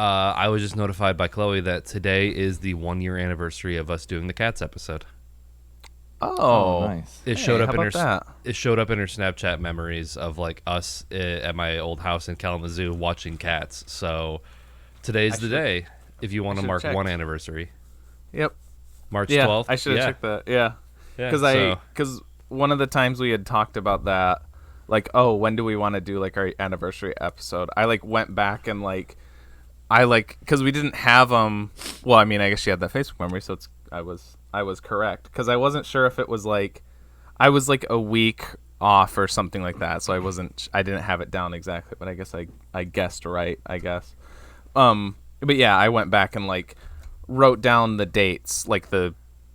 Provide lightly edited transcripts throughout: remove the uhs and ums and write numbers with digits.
I was just notified by Chloe that today is the 1 year anniversary of us doing the Cats episode. Oh, nice. It showed up how in her. about that? It showed up in her Snapchat memories of like us at my old house in Kalamazoo watching Cats. So today's the day if you want to mark checked. one anniversary. Yep. March Yeah, 12th. I should have checked that. Yeah. Yeah, Because one of the times we had talked about that, like, oh, when do we want to do like our anniversary episode? I like went back and because we didn't have them. Well, I mean, I guess she had that Facebook memory, so I was correct because I wasn't sure if it was like I was like a week off or something like that, so I didn't have it down exactly, but I guess I guessed right. I guess. But yeah, I went back and like wrote down the dates, like the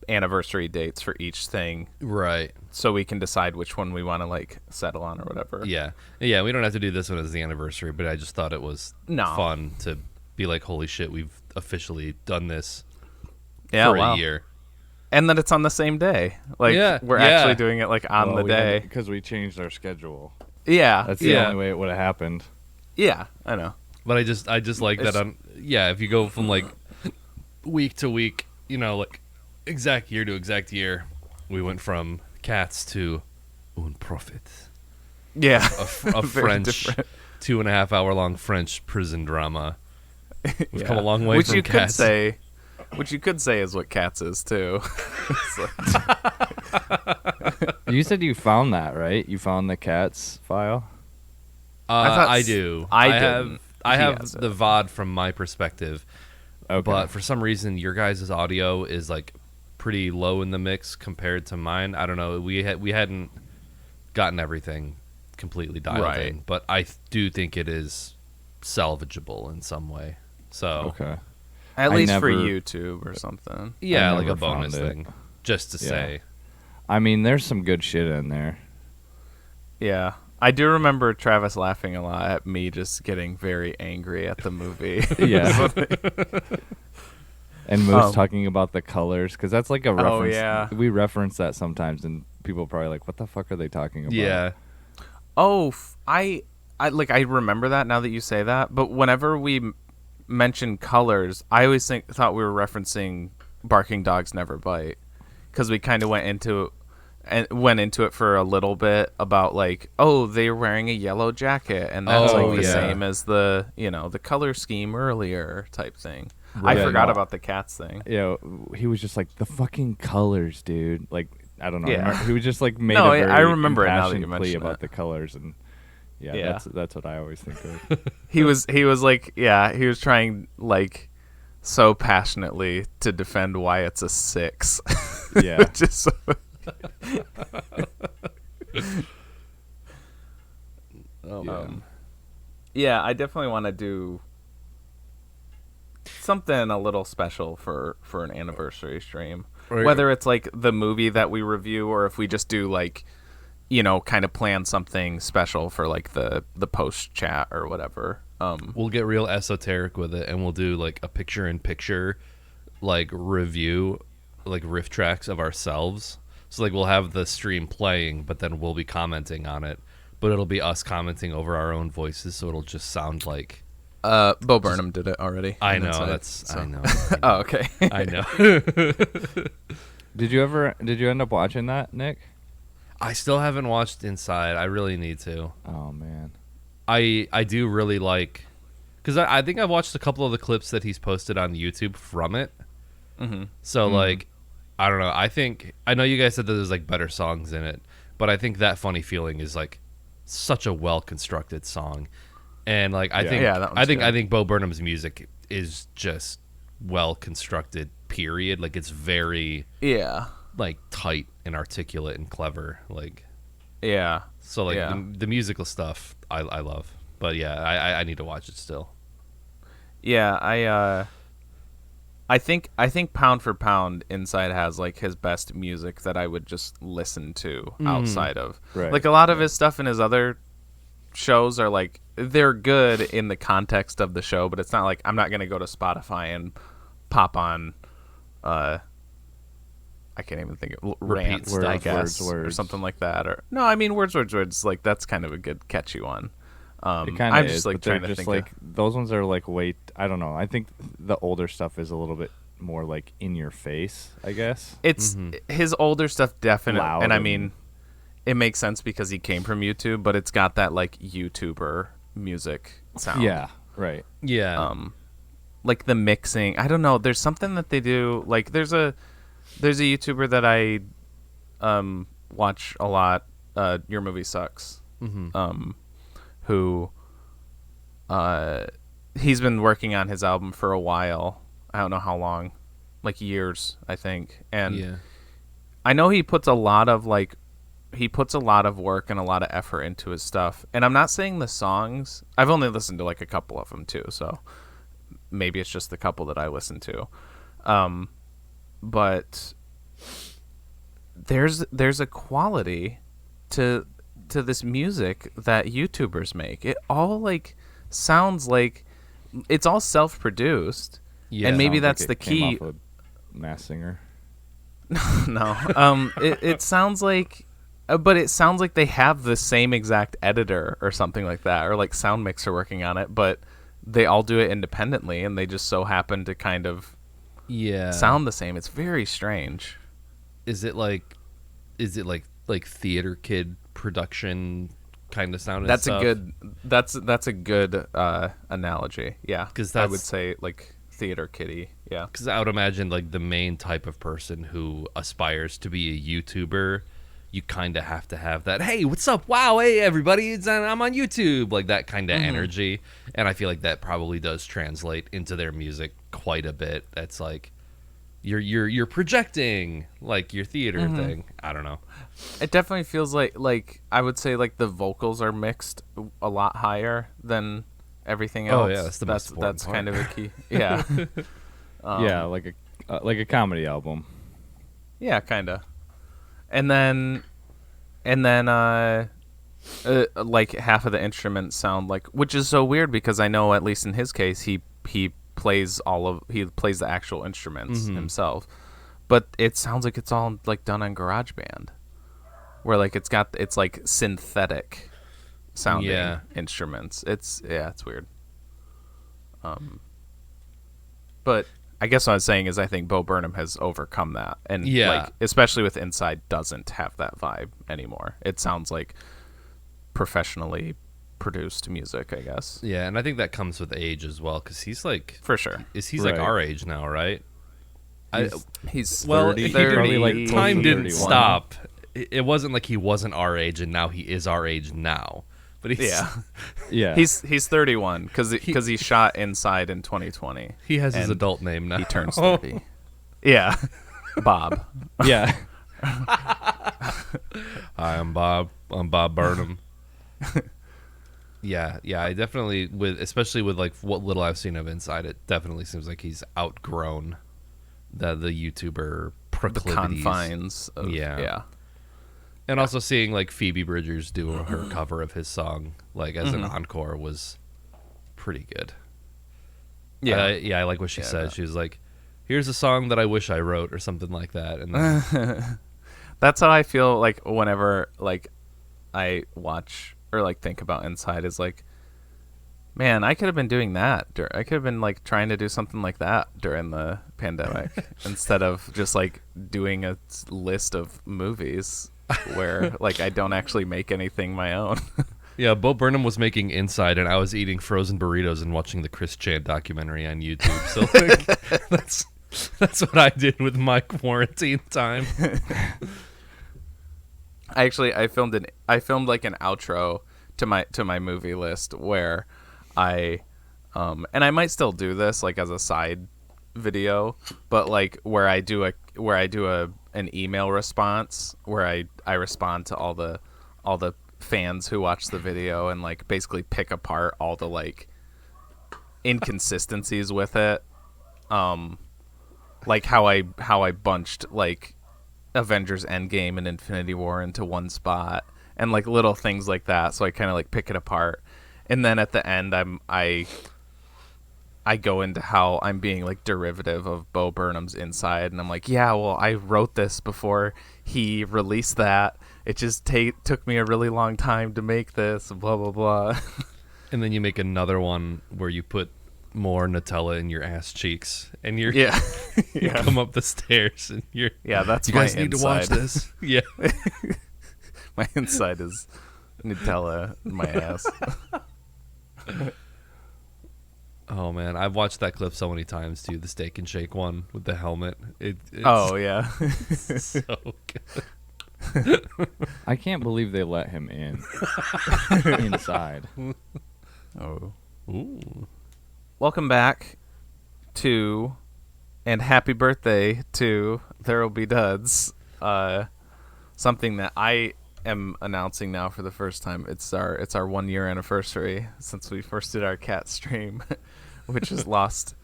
anniversary dates for each thing, right, so we can decide which one we want to like settle on or whatever. yeah. We don't have to do this one as the anniversary, but I just thought it was fun to be like, holy shit, we've officially done this for a year. And that it's on the same day. Like, we're actually doing it like on the day. Because we changed our schedule. Yeah. That's the only way it would have happened. Yeah, I know. But I just like that if you go from like week to week, like exact year to exact year, we went from Cats to Un Prophet. Yeah. A French different. 2.5 hour long French prison drama. We've come a long way from Cats. Which you could say is what Cats is too. You said you found that, right? You found the Cats file? I do. I have the it. VOD from my perspective. Okay. But for some reason, your guys' audio is like pretty low in the mix compared to mine. I don't know. We hadn't gotten everything completely dialed in, but I do think it is salvageable in some way. So okay. At least for YouTube or something. Yeah, like a bonus thing. Just to say. I mean, there's some good shit in there. Yeah. I do remember Travis laughing a lot at me just getting very angry at the movie. Yeah. And Moose talking about the colors, because that's like a reference. Oh, yeah. We reference that sometimes, and people are probably like, what the fuck are they talking about? Yeah. Oh, I remember that now that you say that, but whenever we mention colors, I always thought we were referencing Barking Dogs Never Bite, because we kind of went into it for a little bit about like, oh, they're wearing a yellow jacket, and that's the same as the the color scheme earlier type thing. Right. I forgot about the Cats thing. Yeah, he was just like, the fucking colors, dude. Like, I don't know. Yeah. He was just like made a very I remember it now that you plea mentioned about it. the colors, and that's what I always think of. He was like, he was trying like so passionately to defend why it's a 6. Yeah. Just yeah, I definitely want to do something a little special for an anniversary stream. Right. Whether it's like the movie that we review, or if we just do like, kind of plan something special for like the post chat or whatever. We'll get real esoteric with it, and we'll do like a picture-in-picture like review, like riff tracks of ourselves. So like we'll have the stream playing, but then we'll be commenting on it. But it'll be us commenting over our own voices, so it'll just sound like. Bo Burnham did it already. I know. I know. Oh, okay. I know. Did you end up watching that, Nick? I still haven't watched Inside. I really need to. Oh man. I do really like, because I think I've watched a couple of the clips that he's posted on YouTube from it. Mm-hmm. So like, I don't know. I know you guys said that there's like better songs in it, but I think That Funny Feeling is like such a well constructed song, and like I think Bo Burnham's music is just well constructed. Period. Like it's very like tight and articulate and clever. Like So like the musical stuff I love, but I need to watch it still. Yeah, I think pound for pound, Inside has like his best music that I would just listen to outside of. Right. Like a lot of his stuff in his other shows are like, they're good in the context of the show, but it's not like I'm not going to go to Spotify and pop on I can't even think of rants, I guess, or something like that. Or no, I mean words. Like that's kind of a good catchy one. It kind of is, just like trying to think like those ones are like I don't know. I think the older stuff is a little bit more like in your face, I guess. It's his older stuff definitely, and I mean, it makes sense because he came from YouTube, but it's got that like YouTuber music sound. Yeah, right. Yeah. Like the mixing. I don't know. There's something that they do. Like there's a YouTuber that I watch a lot. Your Movie Sucks. Who he's been working on his album for a while. I don't know how long, like years, I think. And I know he puts a lot of work and a lot of effort into his stuff. And I'm not saying the songs. I've only listened to like a couple of them too, so maybe it's just the couple that I listen to. But there's a quality to this music that YouTubers make. It all like sounds like it's all self-produced, and maybe that's like the key. Came off a Masked Singer. No, it sounds like, but it sounds like they have the same exact editor or something like that, or like sound mixer working on it, but they all do it independently, and they just so happen to kind of sound the same. It's very strange. Is it like theater kid production kind of sound? That's a good analogy. Yeah, because I would say like theater kiddie. Yeah, because I would imagine like the main type of person who aspires to be a YouTuber, you kind of have to have that. Hey, what's up? Wow, hey everybody, I'm on YouTube. Like that kind of energy, and I feel like that probably does translate into their music quite a bit. That's like you're projecting like your theater thing. I don't know. It definitely feels like I would say like the vocals are mixed a lot higher than everything else. Oh yeah, that's kind of a key. Yeah. Yeah, like a comedy album. Yeah, kind of. And then like half of the instruments sound like, which is so weird because I know at least in his case he plays the actual instruments himself, but it sounds like it's all like done on GarageBand, where like it's like synthetic sounding instruments. It's weird. But I guess what I was saying is I think Bo Burnham has overcome that, and like especially with Inside doesn't have that vibe anymore. It sounds like professionally produced music, I guess. Yeah, and I think that comes with age as well, because he's like, for sure, he's like our age now, right? He's 30, like time didn't stop. It wasn't like he wasn't our age and now he is our age now. But he's 31 because he shot Inside in 2020. He has his adult name now. He turns 30. Yeah, Bob. Yeah. Hi, I'm Bob. I'm Bob Burnham. Yeah. I definitely especially with like what little I've seen of Inside, it definitely seems like he's outgrown the YouTuber proclivities. The confines of, yeah. And also seeing like Phoebe Bridgers do her cover of his song like as an encore was pretty good. I like what she said. She was like, "Here's a song that I wish I wrote," or something like that. And then that's how I feel like whenever like I watch or like think about Inside, is like, man, I could have been doing that. I could have been like trying to do something like that during the pandemic instead of just like doing a list of movies where like I don't actually make anything my own. Yeah, Bo Burnham was making Inside, and I was eating frozen burritos and watching the Chris Chan documentary on YouTube. So like, that's what I did with my quarantine time. I filmed like an outro to my movie list where I and I might still do this like as a side video, but like where I do an email response where I respond to all the fans who watch the video and like basically pick apart all the like inconsistencies with it, like how I bunched like Avengers Endgame and Infinity War into one spot and like little things like that, so I kind of like pick it apart, and then at the end I go into how I'm being like derivative of Bo Burnham's Inside, and I'm like, yeah, well, I wrote this before he released that. It just took me a really long time to make this, blah, blah, blah. And then you make another one where you put more Nutella in your ass cheeks, and you come up the stairs, and that's you my guys need to watch this. Yeah, my inside is Nutella in my ass. Oh man, I've watched that clip so many times too. The Steak and Shake one with the helmet. It's so good. I can't believe they let him in inside. Oh. Ooh. Welcome back to, and happy birthday to There'll Be Duds. Something that I am announcing now for the first time. It's our 1 year anniversary since we first did our cat stream, which is lost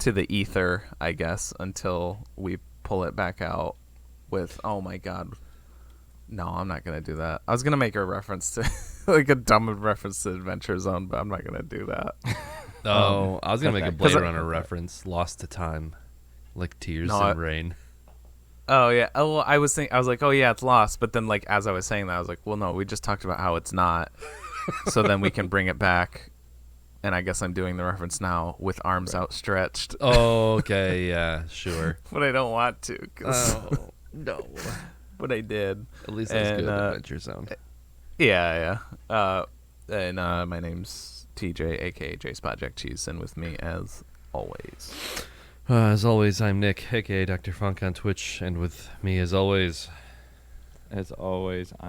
to the ether, I guess, until we pull it back out with, oh my god. No, I'm not going to do that. I was going to make a reference to, like a dumb reference to Adventure Zone, but I'm not going to do that. Oh, I was going to make a Blade Runner reference. Lost to time, like tears and rain. Oh, yeah. Oh, well, I was like, oh, yeah, it's lost. But then, like, as I was saying that, I was like, well, no, we just talked about how it's not. So then we can bring it back. And I guess I'm doing the reference now with arms outstretched. Oh, okay. Yeah, sure. But I don't want to. Oh, no. But I did. At least that's good, Adventure Zone. Yeah. And my name's TJ, a.k.a. J Spot Jack Cheese, and with me, as always. As always, I'm Nick, a.k.a. Dr. Funk on Twitch, and with me, as always, I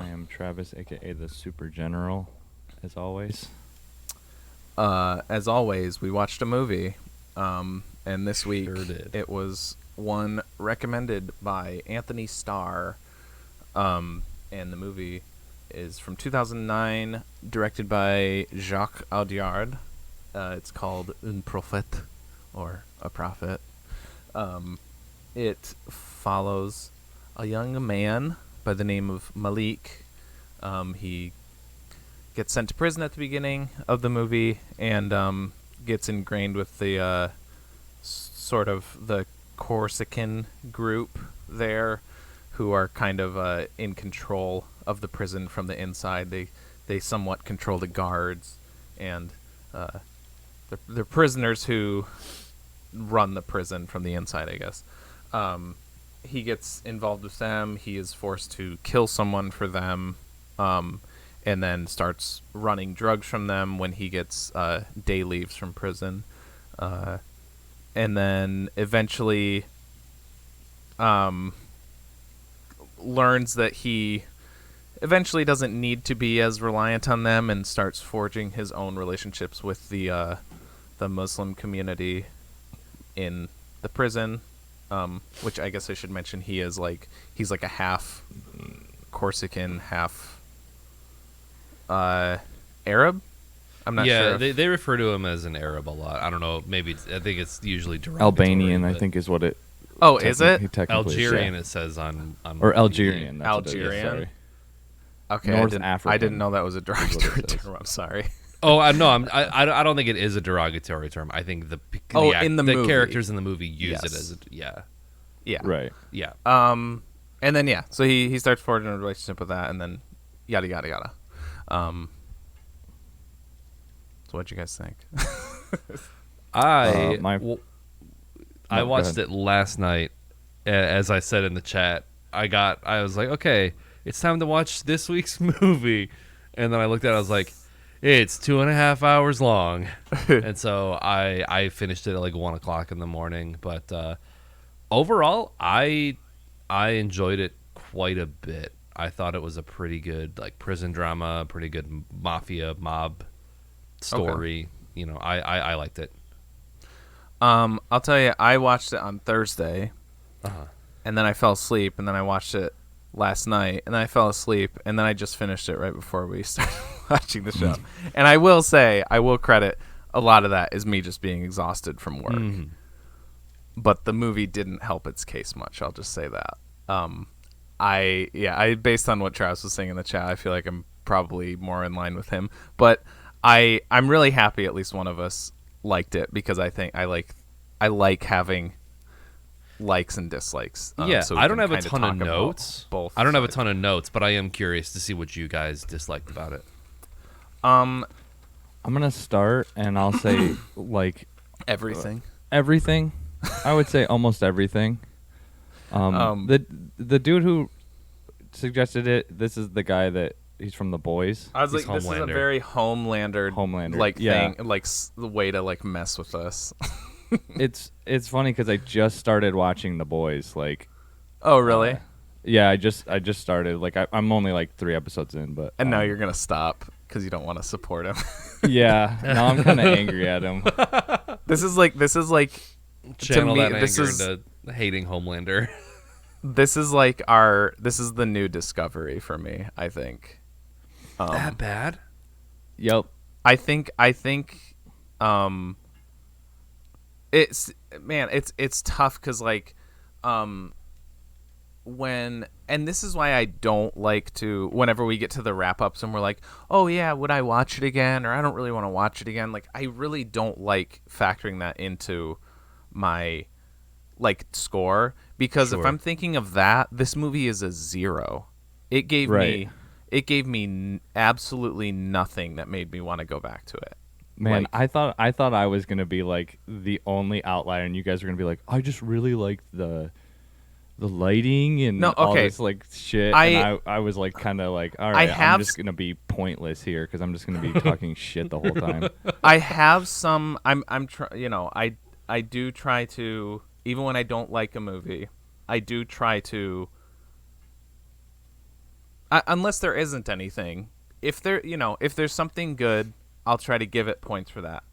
am Travis, a.k.a. the Super General, as always. As always, we watched a movie, and this week it was one recommended by Anthony Starr, and the movie is from 2009, directed by Jacques Audiard. It's called Un Prophète, or A Prophet. It follows a young man by the name of Malik. He gets sent to prison at the beginning of the movie and gets ingrained with the sort of the Corsican group there, who are kind of in control of the prison from the inside. They somewhat control the guards, and they're prisoners who run the prison from the inside, I guess. He gets involved with them. He is forced to kill someone for them, and then starts running drugs from them when he gets day leaves from prison. And then eventually learns that he eventually doesn't need to be as reliant on them, and starts forging his own relationships with the Muslim community in the prison, which I guess I should mention he's like a half Corsican, half Arab. I'm not sure. Yeah, they refer to him as an Arab a lot. I don't know. Maybe I think it's usually derogatory. Albanian, I think, is what it. Oh, is it? Algerian? It says on or Algerian. That's Algerian. Sorry. Okay, North I didn't know that was a derogatory term. I'm sorry. Oh, no, I don't think it is a derogatory term. I think the characters in the movie use it as yeah. Right. Yeah. And then so he starts forging a relationship with that, and then yada yada yada. So what'd you guys think? I watched it last night. As I said in the chat, I was like, okay, it's time to watch this week's movie, and then I looked at it, I was like, it's 2.5 hours long. And so I finished it at like 1 o'clock in the morning. But overall, I enjoyed it quite a bit. I thought it was a pretty good like prison drama, pretty good mob story. Okay. I liked it. I'll tell you, I watched it on Thursday, and then I fell asleep, and then I watched it last night, and then I fell asleep, and then I just finished it right before we started watching the show. And I will say, I will credit a lot of that is me just being exhausted from work. Mm-hmm. But the movie didn't help its case much. I'll just say that. I based on what Travis was saying in the chat, I feel like I'm probably more in line with him. But I'm really happy at least one of us liked it, because I think I like having likes and dislikes. So I don't have a ton of notes. I don't have a ton of notes, but I am curious to see what you guys disliked about it. I'm gonna start, and I'll say like everything. Everything. I would say almost everything. The dude who suggested it. This is the guy that he's from The Boys. I was like, this is a very Homelander like thing, like the way to like mess with us. It's funny because I just started watching The Boys. Like, oh really? Yeah, I just started. Like, I'm only like 3 episodes in, but and now you're gonna stop because you don't want to support him. Yeah, now I'm kind of angry at him. This is like channel that anger into hating Homelander. This is the new Discovery for me, I think. That bad? Yep. I think it's tough because like and this is why I don't like to, whenever we get to the wrap ups and we're like, oh yeah, would I watch it again, or I don't really want to watch it again, like I really don't like factoring that into my like score, because if I'm thinking of that, this movie is a 0. It gave me absolutely nothing that made me want to go back to it. Man, like, I thought I was gonna be like the only outlier, and you guys were gonna be like, I just really like the lighting and all this like shit. And I was like kind of like, all right, I'm just gonna be pointless here because I'm just gonna be talking shit the whole time. I have some. I do try to, even when I don't like a movie, I do try to. Unless there isn't anything, if there's something good, I'll try to give it points for that.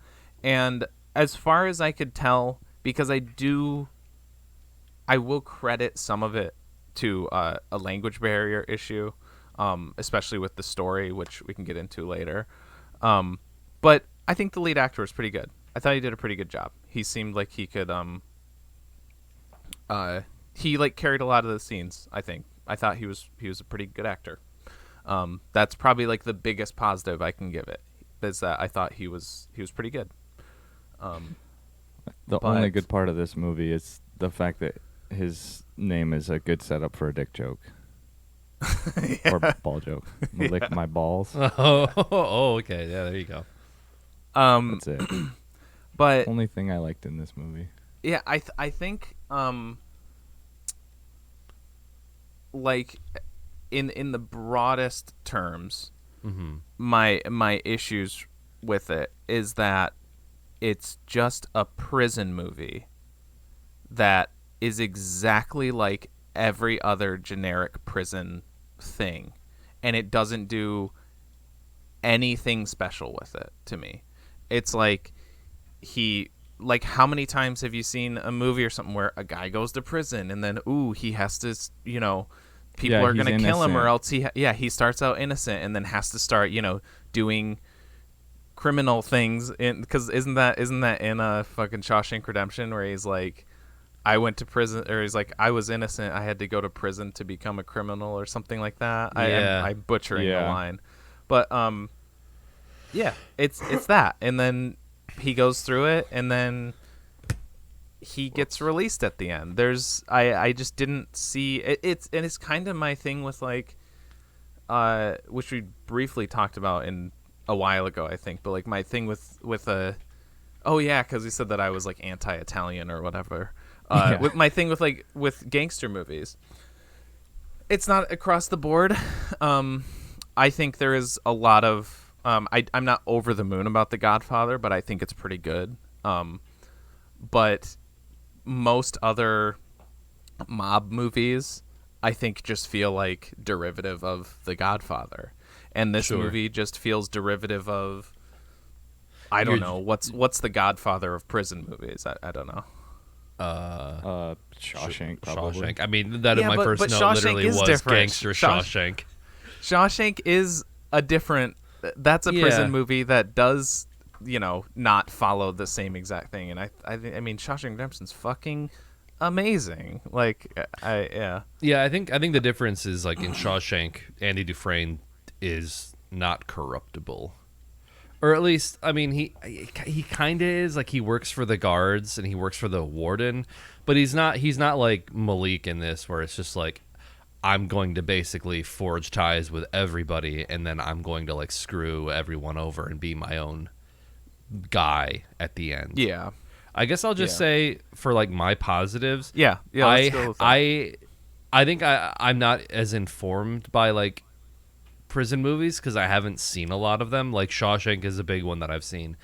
And as far as I could tell, because I will credit some of it to a language barrier issue, especially with the story, which we can get into later. But I think the lead actor was pretty good. I thought he did a pretty good job. He seemed like he could, he like carried a lot of the scenes. I thought he was a pretty good actor. That's probably like the biggest positive I can give it, is that I thought he was pretty good. The only good part of this movie is the fact that his name is a good setup for a dick joke. Yeah. Or ball joke. Lick my balls. Oh, okay. Yeah, there you go. That's it. But only thing I liked in this movie. Yeah, I think like in the broadest terms, my issues with it is that it's just a prison movie that is exactly like every other generic prison thing, and it doesn't do anything special with it to me. It's like how many times have you seen a movie or something where a guy goes to prison and then he has to, people are going to kill him, or else he starts out innocent and then has to start, doing criminal things, because isn't that in a fucking Shawshank Redemption, where he's like, I went to prison, or he's like, I was innocent, I had to go to prison to become a criminal, or something like that. I'm butchering the line, but it's that, and then he goes through it, and then he gets released at the end. I just didn't see it. It's kind of my thing with like, which we briefly talked about in a while ago, I think, but like my thing with because he said that I was like anti-Italian or whatever. With my thing with gangster movies, it's not across the board. I think there is a lot of. I'm not over the moon about The Godfather, but I think it's pretty good. But most other mob movies, I think, just feel like derivative of The Godfather, and this movie just feels derivative of. I don't know what's The Godfather of prison movies. I don't know. Shawshank, probably. Shawshank. I mean, that in my first note Shawshank literally was different. Gangster Shawshank. Shawshank is a different. That's a prison movie that does, not follow the same exact thing. And I mean, Shawshank Redemption's fucking amazing. Like, Yeah, I think the difference is, like, in Shawshank, Andy Dufresne is not corruptible. Or at least, I mean, he kind of is. Like, he works for the guards and he works for the warden, but he's not like Malik in this, where it's just like, I'm going to basically forge ties with everybody, and then I'm going to like screw everyone over and be my own guy at the end. Yeah. I guess I'll just say for like my positives. Yeah. Let's go with that. I think I'm not as informed by like prison movies because I haven't seen a lot of them. Like Shawshank is a big one that I've seen,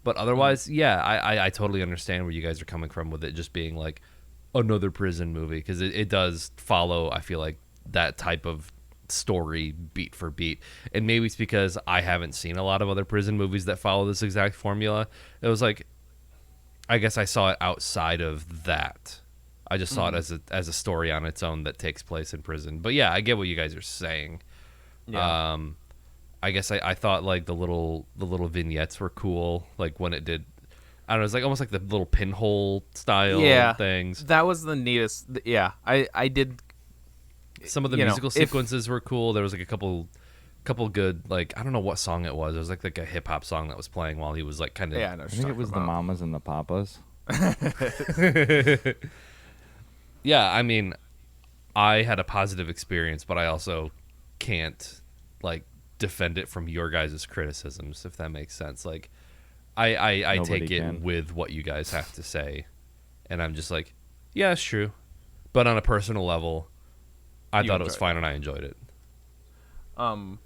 but otherwise, I totally understand where you guys are coming from with it just being like another prison movie because it does follow. I feel like that type of story beat for beat, and maybe it's because I haven't seen a lot of other prison movies that follow this exact formula. It was like, I guess I saw it outside of that. I just saw it as a story on its own that takes place in prison. But yeah, I get what you guys are saying. Yeah. I guess I thought like the little vignettes were cool. Like when it did, I don't know, it's like almost like the little pinhole style things. That was the neatest. Yeah, I did. Some of the musical sequences were cool. There was like a couple good, like, I don't know what song it was. It was like a hip hop song that was playing while he was like kind of. Yeah, I think it was the Mamas and the Papas. Yeah, I mean, I had a positive experience, but I also can't like defend it from your guys' criticisms, if that makes sense. Like, I take it with what you guys have to say, and I'm just like, yeah, it's true. But on a personal level, I thought it was fine and I enjoyed it. And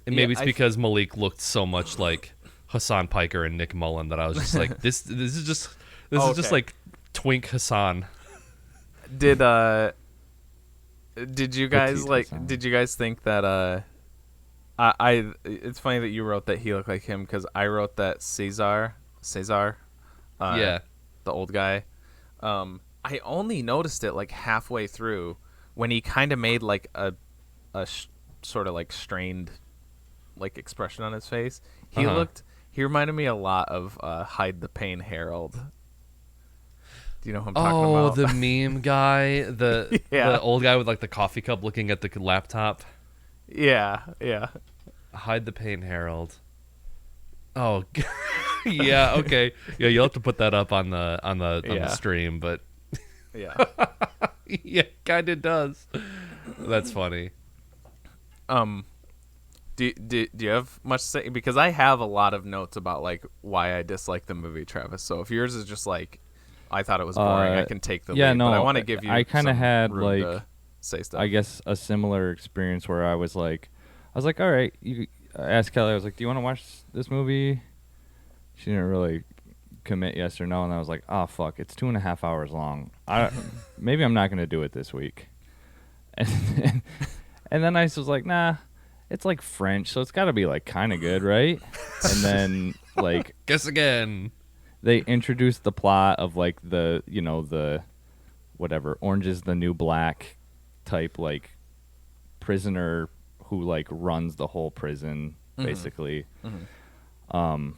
maybe it's because Malik looked so much like Hassan Piker and Nick Mullen that I was just like, this is just like Twink Hassan. Did you guys Did you guys think that I it's funny that you wrote that he looked like him because I wrote that Cesar, the old guy. I only noticed it like halfway through when he kind of made like a sort of like strained like expression on his face. He reminded me a lot of Hide the Pain Harold. Do you know who I'm talking about? Oh, the meme guy, the old guy with like the coffee cup looking at the laptop. Yeah. Hide the Pain Harold. Oh, yeah. Okay. Yeah, you'll have to put that up on the stream, but yeah, yeah, kind of does. That's funny. Do you have much to say? Because I have a lot of notes about like why I dislike the movie, Travis. So if yours is just like I thought it was boring, I can take the lead. No, but I want to give you. I kind of had like to say stuff. I guess a similar experience where I was like, all right. I asked Kelly, I was like, do you want to watch this movie? She didn't really commit yes or no, and I was like, oh fuck, it's 2.5 hours long. Maybe I'm not gonna do it this week. And then I was like, nah, it's like French, so it's got to be like kind of good, right? And then like guess again. They introduced the plot of like the whatever Orange is the New Black type like prisoner who like runs the whole prison basically. Mm-hmm.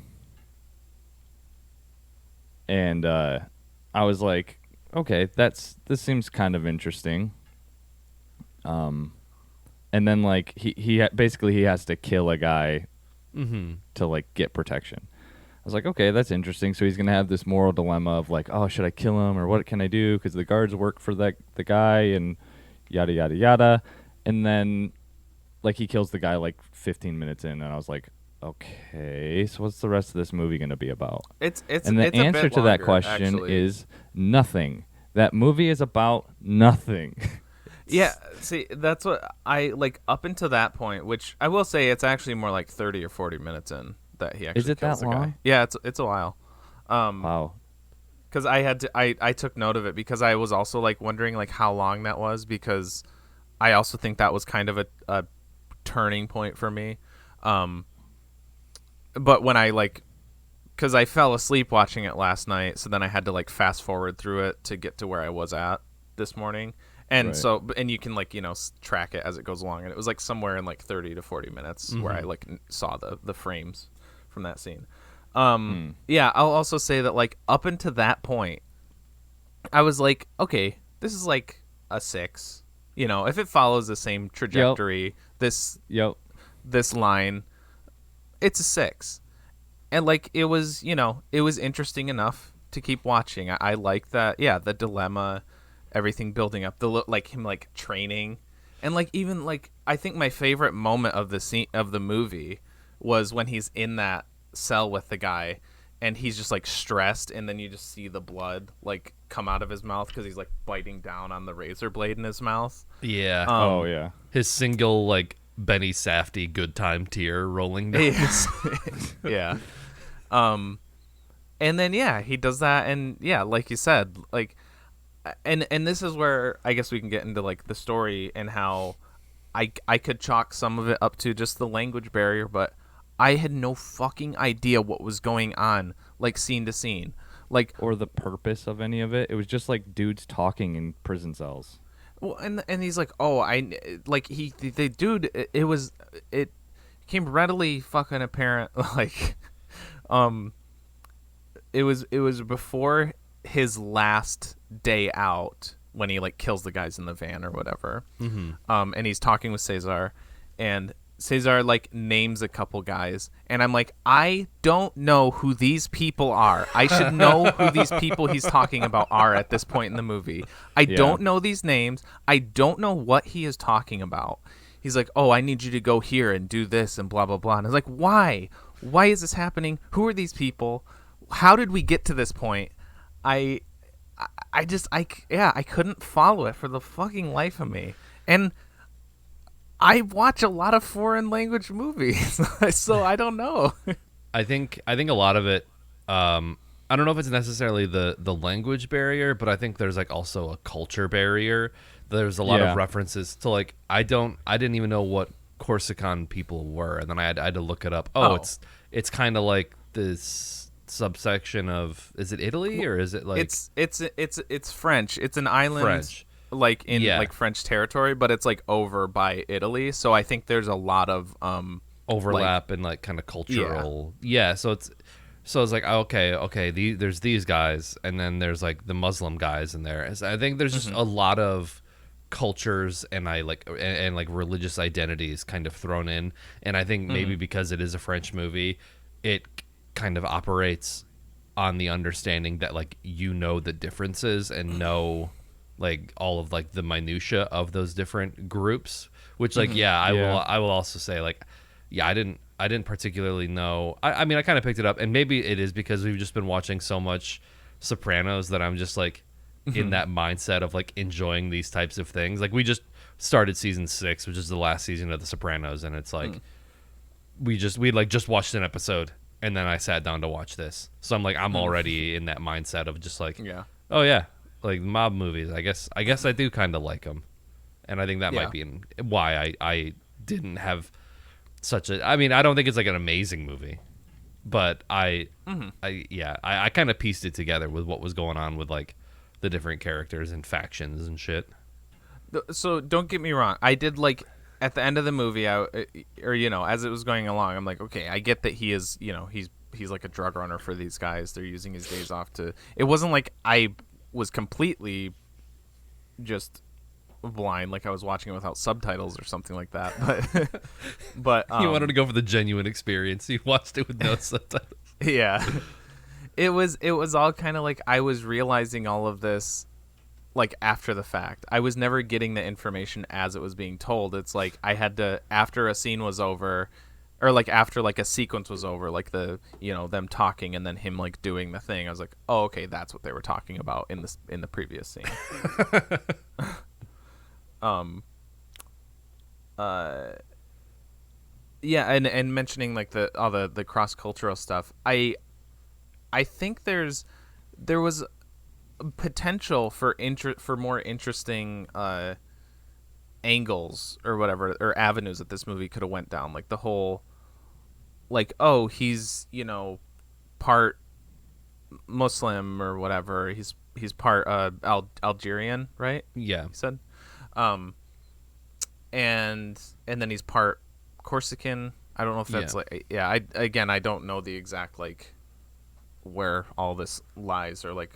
And I was like, okay, this seems kind of interesting. And then like he basically he has to kill a guy to like get protection. I was like, okay, that's interesting. So he's gonna have this moral dilemma of like, oh, should I kill him or what can I do? Because the guards work for the guy and yada yada yada. And then like he kills the guy like 15 minutes in, and I was like, okay, so what's the rest of this movie gonna be about? And the answer to that question is nothing. That movie is about nothing. Yeah, see, that's what I like up until that point, which I will say it's actually more like 30 or 40 minutes in that he actually kills the guy. Long? Yeah, it's a while. Wow. Because I took note of it because I was also like wondering like how long that was because I also think that was kind of a turning point for me. But when I like, because I fell asleep watching it last night, so then I had to like fast forward through it to get to where I was at this morning. And so, and you can like, track it as it goes along. And it was like somewhere in like 30 to 40 minutes where I like saw the frames from that scene. Yeah, I'll also say that like up until that point, I was like, okay, this is like a 6. If it follows the same trajectory, this line, it's a 6. And like it was, it was interesting enough to keep watching. I like that. Yeah, the dilemma, everything building up, like him like training, and like even like I think my favorite moment of the scene of the movie was when he's in that cell with the guy and he's just like stressed, and then you just see the blood like come out of his mouth because he's like biting down on the razor blade in his mouth. Yeah. Oh yeah. His single like Benny Safdie good time tear rolling down. Yeah. And then he does that, and like you said, like, and this is where I guess we can get into like the story and how I could chalk some of it up to just the language barrier, but I had no fucking idea what was going on, like scene to scene, like, or the purpose of any of it. It was just like dudes talking in prison cells. Well, and he's like, oh, the dude, it became readily fucking apparent, like, it was before his last day out when he like kills the guys in the van or whatever. Mm-hmm. And he's talking with Cesar, and Cesar like names a couple guys, and I'm like, I don't know who these people are. I should know who these people he's talking about are at this point in the movie. I don't know these names. I don't know what he is talking about. He's like, oh, I need you to go here and do this and blah blah blah. And I was like, why? Why is this happening? Who are these people? How did we get to this point? I couldn't follow it for the fucking life of me. And I watch a lot of foreign language movies, so I don't know. I think a lot of it, I don't know if it's necessarily the language barrier, but I think there's like also a culture barrier. There's a lot of references to like, I didn't even know what Corsican people were, and then I had to look it up. It's kind of like this subsection of, is it Italy or is it like it's French. It's an island. French. Like in like French territory, but it's like over by Italy, so I think there's a lot of overlap and like kind of cultural so it's like okay there's these guys, and then there's like the Muslim guys in there. So I think there's just a lot of cultures and like religious identities kind of thrown in, and I think maybe because it is a French movie, it kind of operates on the understanding that like the differences and know like all of like the minutia of those different groups, which like I will also say like I didn't particularly know. I mean I kind of picked it up, and maybe it is because we've just been watching so much Sopranos that I'm just like in that mindset of like enjoying these types of things. Like we just started season 6, which is the last season of the Sopranos, and it's like we just watched an episode, and then I sat down to watch this, so I'm like I'm already in that mindset of just like oh yeah, like mob movies, I guess I do kind of like them, and I think that might be why I didn't have such a. I mean, I don't think it's like an amazing movie, but I kind of pieced it together with what was going on with like the different characters and factions and shit. So don't get me wrong, I did like at the end of the movie, as it was going along, I'm like, okay, I get that he is, he's like a drug runner for these guys. They're using his days off to. It wasn't like I was completely just blind, like I was watching it without subtitles or something like that, but you wanted to go for the genuine experience. You watched it with no subtitles. It was all kind of like I was realizing all of this like after the fact. I was never getting the information as it was being told. It's like I had to, after a scene was over, or like after like a sequence was over, like the them talking and then him like doing the thing, I was like, oh okay, that's what they were talking about in the previous scene. And mentioning like the cross cultural stuff, I think there was potential for more interesting angles or whatever, or avenues that this movie could have went down, like the whole like, oh, he's part Muslim or whatever, he's part Algerian, right? Yeah, he said, and then he's part Corsican. I don't know if that's I don't know the exact like where all this lies, or like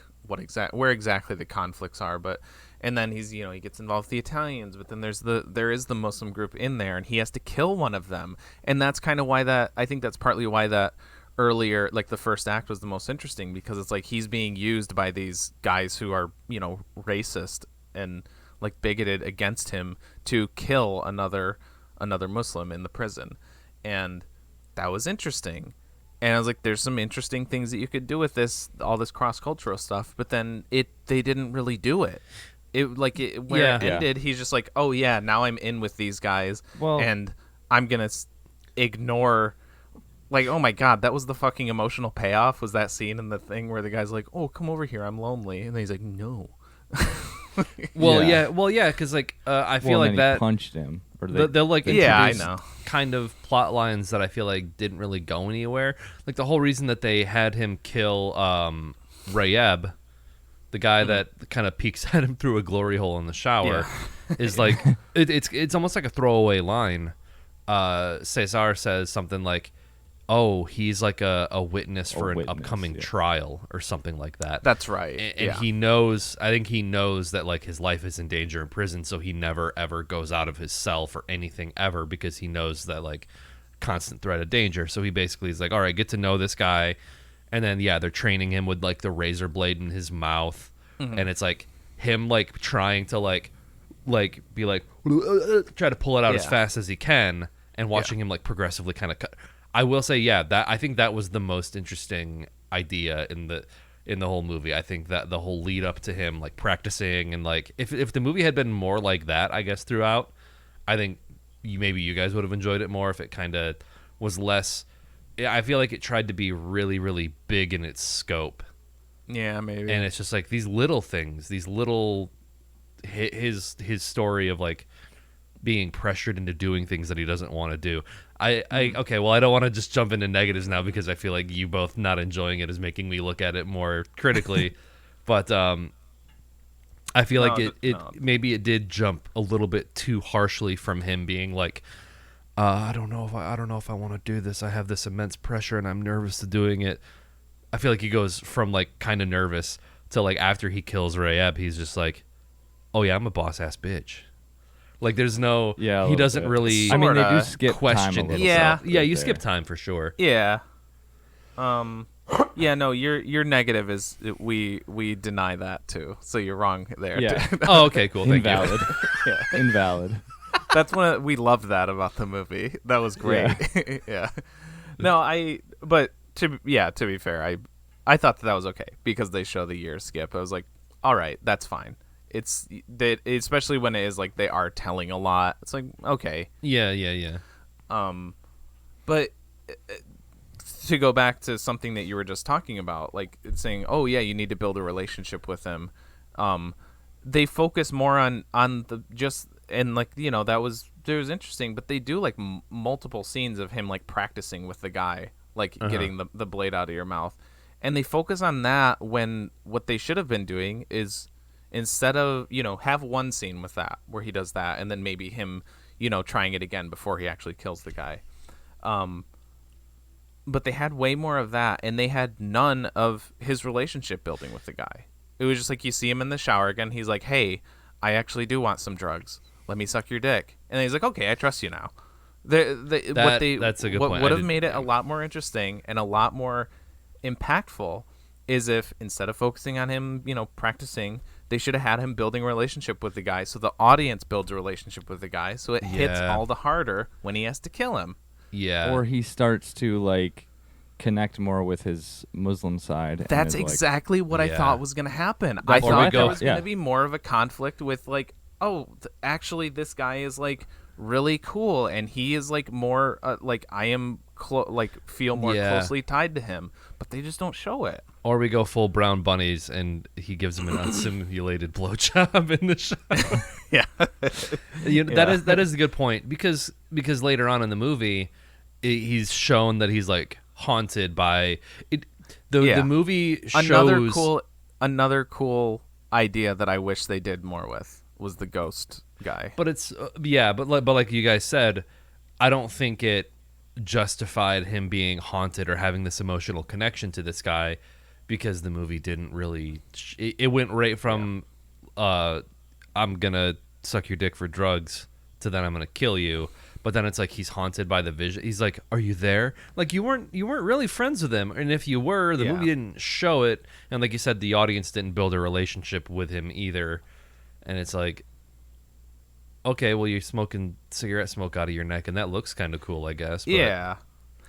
where exactly the conflicts are, but and then he's he gets involved with the Italians, but then there is the Muslim group in there, and he has to kill one of them, and that's kind of why I think that's partly why that earlier, like the first act, was the most interesting, because it's like he's being used by these guys who are racist and like bigoted against him to kill another Muslim in the prison, and that was interesting. And I was like, there's some interesting things that you could do with this, all this cross-cultural stuff. But then they didn't really do it. Where it ended, he's just like, oh yeah, now I'm in with these guys, and I'm gonna ignore. Like, oh my god, that was the fucking emotional payoff. Was that scene in the thing where the guy's like, oh, come over here, I'm lonely, and then he's like, no. Because like I feel like that punched him. Or they'll like introduce kind of plot lines that I feel like didn't really go anywhere. Like the whole reason that they had him kill Rayeb, the guy that kind of peeks at him through a glory hole in the shower, is like it's almost like a throwaway line. Cesar says something like, oh, he's like a witness for an upcoming trial or something like that. That's right. And he knows, I think he knows that like his life is in danger in prison, so he never ever goes out of his cell for anything ever, because he knows that like constant threat of danger. So he basically is like, all right, get to know this guy. And then they're training him with like the razor blade in his mouth. And it's like him like trying to like be like try to pull it out as fast as he can, and watching him like progressively kind of cut. I will say, that I think that was the most interesting idea in the whole movie. I think that the whole lead up to him like practicing, and like if the movie had been more like that, I guess throughout, I think maybe you guys would have enjoyed it more if it kind of was less. I feel like it tried to be really, really big in its scope. Yeah, maybe. And it's just like these little things, these little his story of like being pressured into doing things that he doesn't want to do. Okay, well, I don't want to just jump into negatives now, because I feel like you both not enjoying it is making me look at it more critically. But I feel like maybe it did jump a little bit too harshly from him being like, I don't know if I want to do this. I have this immense pressure and I'm nervous to doing it. I feel like he goes from like kind of nervous to like after he kills Rayeb, he's just like, oh yeah, I'm a boss ass bitch. Like there's no, he doesn't really. I mean, they do skip question time himself. You skip time for sure. Yeah. No, your negative is we deny that too. So you're wrong there. Yeah. Oh, okay, cool. Thank Invalid. Invalid. That's we loved that about the movie. That was great. Yeah. No, but to be fair, I thought that was okay because they show the year skip. I was like, all right, that's fine. It's that, especially when it is like they are telling a lot. It's like, okay. Yeah. But to go back to something that you were just talking about, like it's saying, oh yeah, you need to build a relationship with him. They focus more on the just, and like, that was interesting, but they do like multiple scenes of him like practicing with the guy, like getting the blade out of your mouth, and they focus on that when what they should have been doing is, instead of, have one scene with that where he does that, and then maybe him, trying it again before he actually kills the guy. But they had way more of that, and they had none of his relationship building with the guy. It was just like, you see him in the shower again. He's like, hey, I actually do want some drugs. Let me suck your dick. And then he's like, okay, I trust you now. That's a good point. What would have made it a lot more interesting and a lot more impactful is if, instead of focusing on him, practicing, they should have had him building a relationship with the guy, so the audience builds a relationship with the guy, so it hits all the harder when he has to kill him. Yeah. Or he starts to like connect more with his Muslim side. That's exactly what I thought was going to happen. I thought there was going to be more of a conflict with like, actually this guy is like really cool, and he is like more like I am feel more closely tied to him, but they just don't show it. Or we go full Brown Bunnies and he gives him an unsimulated blowjob in the shower. That is a good point, because later on in the movie he's shown that he's like haunted by it. The movie shows another cool idea that I wish they did more with was the ghost guy. But it's but like you guys said, I don't think it justified him being haunted or having this emotional connection to this guy, because the movie didn't really it went right from I'm gonna suck your dick for drugs to then I'm gonna kill you. But then it's like he's haunted by the vision. He's like, are you there? Like you weren't really friends with him, and if you were, the movie didn't show it, and like you said, the audience didn't build a relationship with him either. And it's like, okay, well, you're smoking cigarette smoke out of your neck, and that looks kind of cool, I guess. But,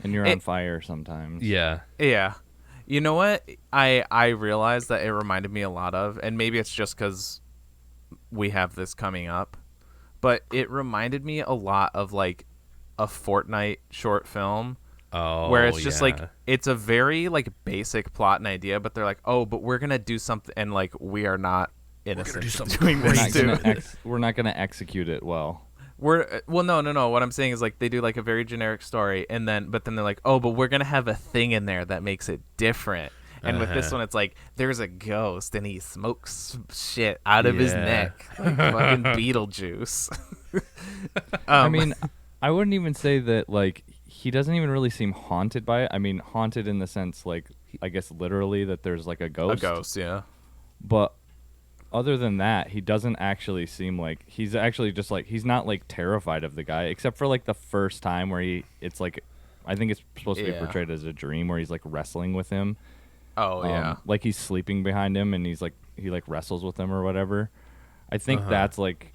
And you're on fire sometimes. Yeah. Yeah. You know what? I realized that it reminded me a lot of, and maybe it's just because we have this coming up, but it reminded me a lot of like a Fortnite short film. Oh, where it's just like it's a very like basic plot and idea, but they're like, oh, but we're gonna do something, and like we are not innocent. We're not gonna execute it well. No. What I'm saying is like they do like a very generic story, but then they're like, oh, but we're gonna have a thing in there that makes it different. And with this one, it's like there's a ghost and he smokes shit out of his neck, like fucking Beetlejuice. I mean, I wouldn't even say that like he doesn't even really seem haunted by it. I mean, haunted in the sense like I guess literally that there's like a ghost. A ghost, yeah. But other than that, he doesn't actually seem like he's actually just like he's not like terrified of the guy, except for like the first time where it's like I think it's supposed to be portrayed as a dream where he's like wrestling with him. Oh yeah, like he's sleeping behind him and he like wrestles with him or whatever. I think that's like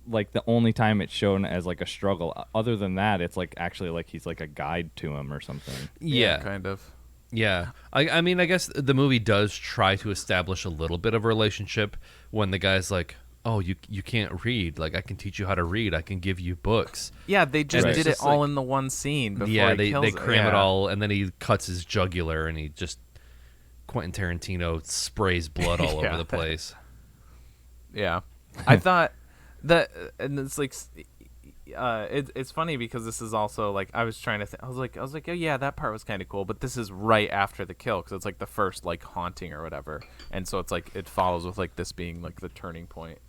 the only time it's shown as like a struggle. Other than that, it's like actually like he's like a guide to him or something. Yeah, kind of. Yeah, I mean, I guess the movie does try to establish a little bit of a relationship when the guy's like, oh, you can't read. Like, I can teach you how to read. I can give you books. Yeah, they just did it all in the one scene before they cram it all, and then he cuts his jugular, and he just Quentin Tarantino sprays blood all over the place. Yeah, I thought that, and it's like, it's funny because this is also like I was trying to think. I was like, oh yeah, that part was kind of cool, but this is right after the kill because it's like the first like haunting or whatever, and so it's like it follows with like this being like the turning point,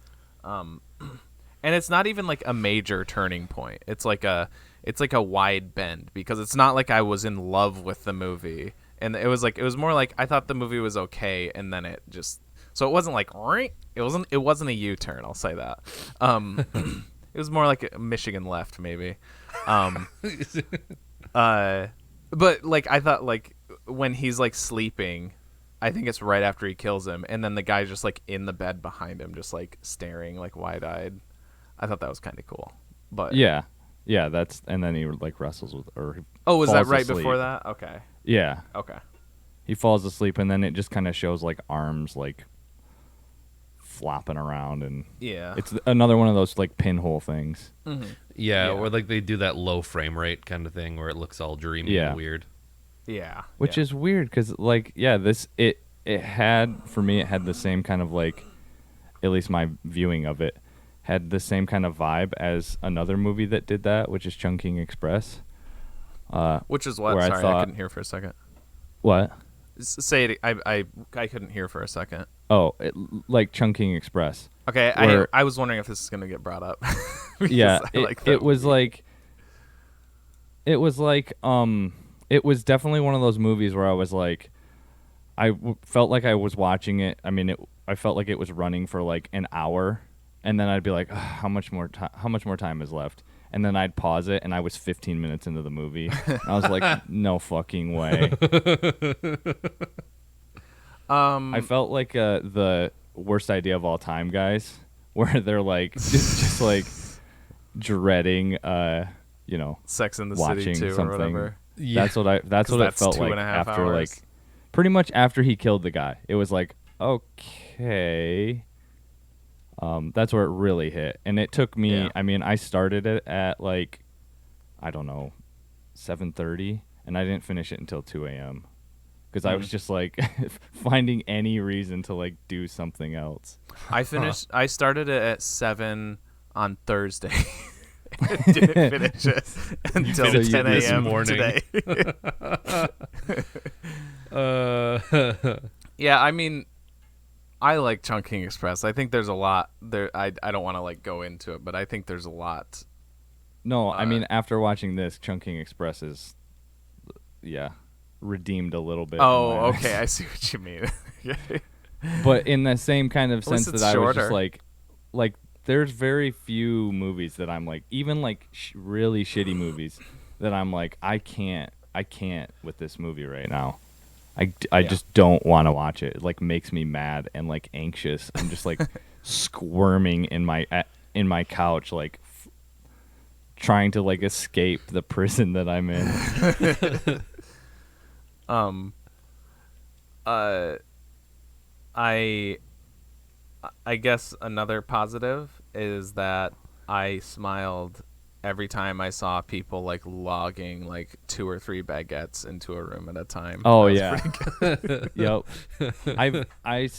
and it's not even like a major turning point. It's like a wide bend because it's not like I was in love with the movie. And it was more like I thought the movie was okay, and then it just so it wasn't like it wasn't a U-turn. I'll say that. It was more like a Michigan left maybe. But like I thought like when he's like sleeping, I think it's right after he kills him, and then the guy's just like in the bed behind him, just like staring like wide-eyed. I thought that was kind of cool. But yeah, that's and then he like wrestles with or. Oh, was that right before that? Okay. Yeah. Okay. He falls asleep, and then it just kind of shows like arms like flopping around, and it's another one of those like pinhole things. Mm-hmm. Yeah, or like they do that low frame rate kind of thing where it looks all dreamy and weird. Yeah. Which is weird because like it had for me it had the same kind of like at least my viewing of it had the same kind of vibe as another movie that did that, which is Chungking Express. Which is what? Sorry, I couldn't hear for a second. What? Say it. I couldn't hear for a second. Oh, like Chungking Express. Okay, I was wondering if this is gonna get brought up. Yeah, it was definitely one of those movies where I was like, felt like I was watching it. I mean, I felt like it was running for like an hour, and then I'd be like, how much more time is left? And then I'd pause it, and I was 15 minutes into the movie. I was like, no fucking way. I felt like the worst idea of all time guys, where they're like, just like dreading, Sex in the watching City 2 something. Or whatever. Yeah. That's what it felt like after hours. Like, pretty much after he killed the guy. It was like, okay. That's where it really hit. And it took me, I mean, I started it at like, I don't know, 7:30, and I didn't finish it until 2 a.m. Because I was just like finding any reason to like do something else. I started it at 7 on Thursday. Didn't finish it until 10 a.m. today. Yeah, I mean, I like Chungking Express. I think there's a lot there. I don't want to like go into it, but I think there's a lot. No, I mean after watching this, Chungking Express is, redeemed a little bit. Oh, okay, I see what you mean. But in the same kind of sense that I was just like there's very few movies that I'm like, even like really shitty movies that I'm like, I can't with this movie right now. I just don't want to watch it. It like makes me mad and like anxious. I'm just like squirming in my couch, like trying to like escape the prison that I'm in. I guess another positive is that I smiled every time I saw people like logging like 2 or 3 baguettes into a room at a time. Oh yeah. Yep. I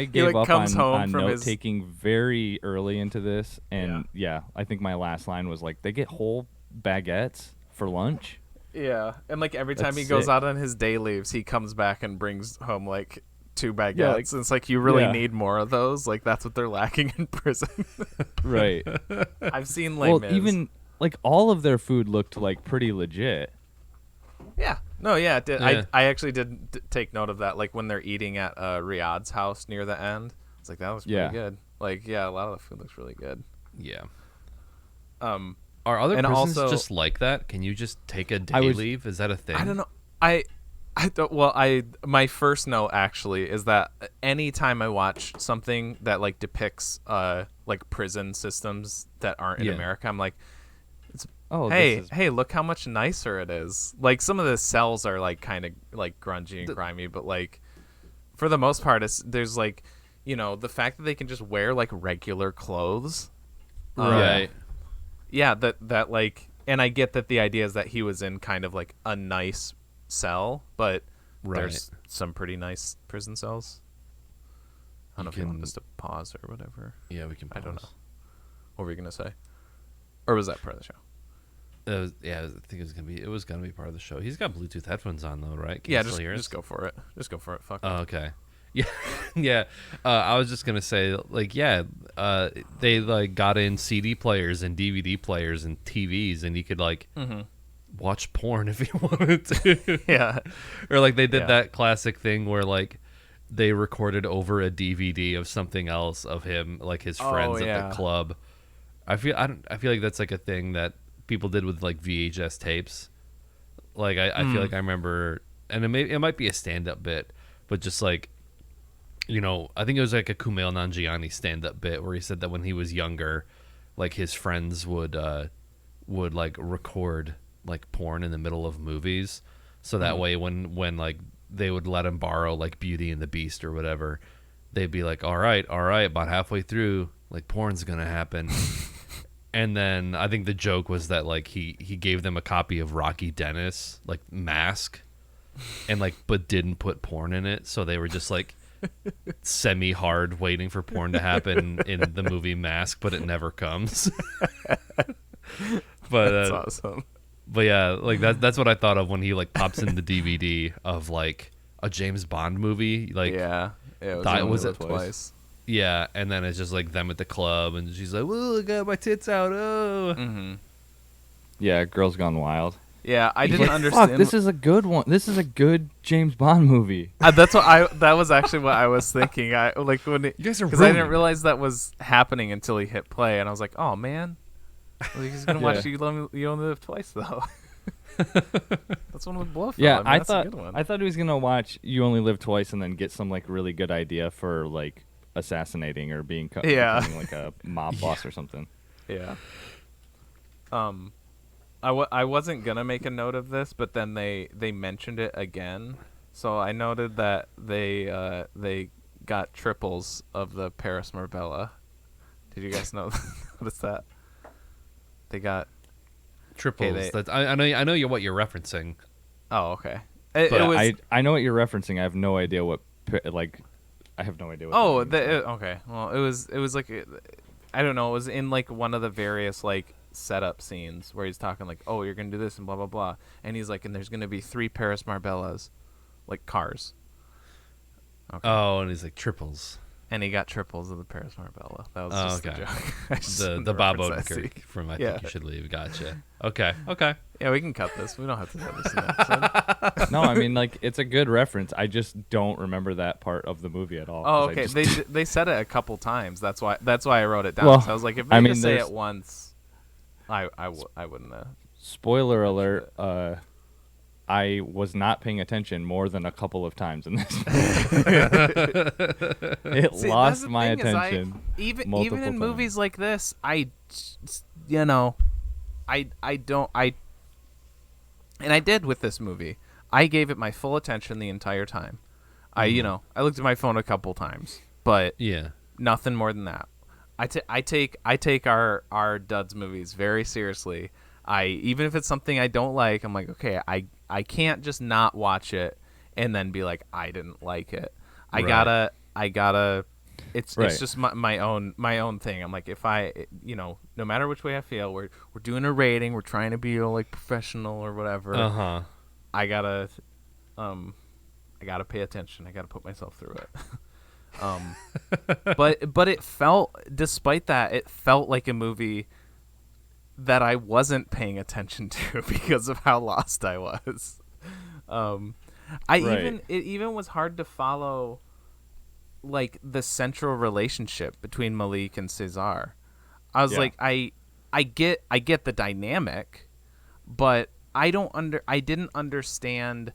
gave up on note taking very early into this, and I think my last line was like, they get whole baguettes for lunch. Yeah, and like every time he goes out on his day leaves, he comes back and brings home like 2 baguettes. Yeah, and it's like, you really need more of those. Like that's what they're lacking in prison. Right. I've seen Les Mis. Even like all of their food looked like pretty legit. Yeah. No, yeah, it did. Yeah. I actually did take note of that. Like when they're eating at Riyadh's house near the end, it's like that was pretty good. Like a lot of the food looks really good. Yeah. Are other prisons also, just like that? Can you just take a day leave? Is that a thing? I don't know. My first note actually is that anytime I watch something that like depicts like prison systems that aren't in America, I'm like, hey, look how much nicer it is. Like some of the cells are like kind of like grungy and grimy, but like for the most part, there's like, the fact that they can just wear like regular clothes, right? Yeah, that like, and I get that the idea is that he was in kind of like a nice cell, but there's some pretty nice prison cells. I don't know if you want us to pause or whatever. Yeah, we can pause. I don't know. What were you gonna say? Or was that part of the show? I think it was gonna be part of the show. He's got Bluetooth headphones on though, right? Can just go for it. Just go for it. Fuck it. Oh, okay. Yeah, yeah. I was just gonna say, like, they like got in CD players and DVD players and TVs, and you could like watch porn if you wanted to. Yeah. Or like they did that classic thing where like they recorded over a DVD of something else of him, like his friends at the club. I feel like that's like a thing that people did with like VHS tapes. Like I feel like I remember, and it might be a stand-up bit, but just like, I think it was like a Kumail Nanjiani stand-up bit where he said that when he was younger, like his friends would like record like porn in the middle of movies, so that way when like they would let him borrow like Beauty and the Beast or whatever, they'd be like, all right, about halfway through, like porn's gonna happen. And then I think the joke was that like he gave them a copy of Rocky Dennis, like Mask, and like but didn't put porn in it, so they were just like semi-hard waiting for porn to happen in the movie Mask, but it never comes. But that's awesome. But yeah, like that's what I thought of when he like pops in the DVD of like a James Bond movie. Like it was twice. Yeah, and then it's just like them at the club, and she's like, "Whoa, I got my tits out!" Oh, yeah, Girls Gone Wild. Yeah, I didn't understand. Fuck, this is a good one. This is a good James Bond movie. That was actually what I was thinking. I like when you guys are because I didn't realize that was happening until he hit play, and I was like, "Oh man, like, he's gonna watch You Only Live Twice," though. That's one with Blofeld. Yeah, I thought he was gonna watch You Only Live Twice and then get some like really good idea for like assassinating or becoming like a mob boss or something. Yeah. I wasn't gonna make a note of this, but then they mentioned it again, so I noted that they got triples of the Paris Marbella. Did you guys notice that? They got triples. I know what you're referencing. Oh, okay. I know what you're referencing. I have no idea what I have no idea what. Oh, okay. Well, it was like, I don't know. It was in like one of the various like setup scenes where he's talking like, oh, you're gonna do this and blah blah blah, and he's like, and there's gonna be 3 Paris Marbellas, like cars. Okay. Oh, and he's like triples. And he got triples of the Paris Marbella. That was just the joke. the Bob Odenkirk from I Think You Should Leave. Gotcha. Okay. Yeah, we can cut this. We don't have to have this in the episode. No, I mean, like, it's a good reference. I just don't remember that part of the movie at all. Oh, okay. They said it a couple times. That's why I wrote it down. Well, so I was like, if they just say it once, I wouldn't have. Spoiler alert. I was not paying attention more than a couple of times in this movie. It lost my attention. Even in movies like this, I don't I and I did with this movie. I gave it my full attention the entire time. I looked at my phone a couple times, but nothing more than that. I take our Duds movies very seriously. Even if it's something I don't like, I'm like, okay, I can't just not watch it and then be like, I didn't like it. I gotta. It's just my own thing. I'm like, if I, no matter which way I feel, we're doing a rating. We're trying to be like professional or whatever. I gotta pay attention. I gotta put myself through it. But it felt, despite that, it felt like a movie that I wasn't paying attention to because of how lost I was. It even was hard to follow, like, the central relationship between Malik and Cesar. I was like, I get the dynamic, but I didn't understand.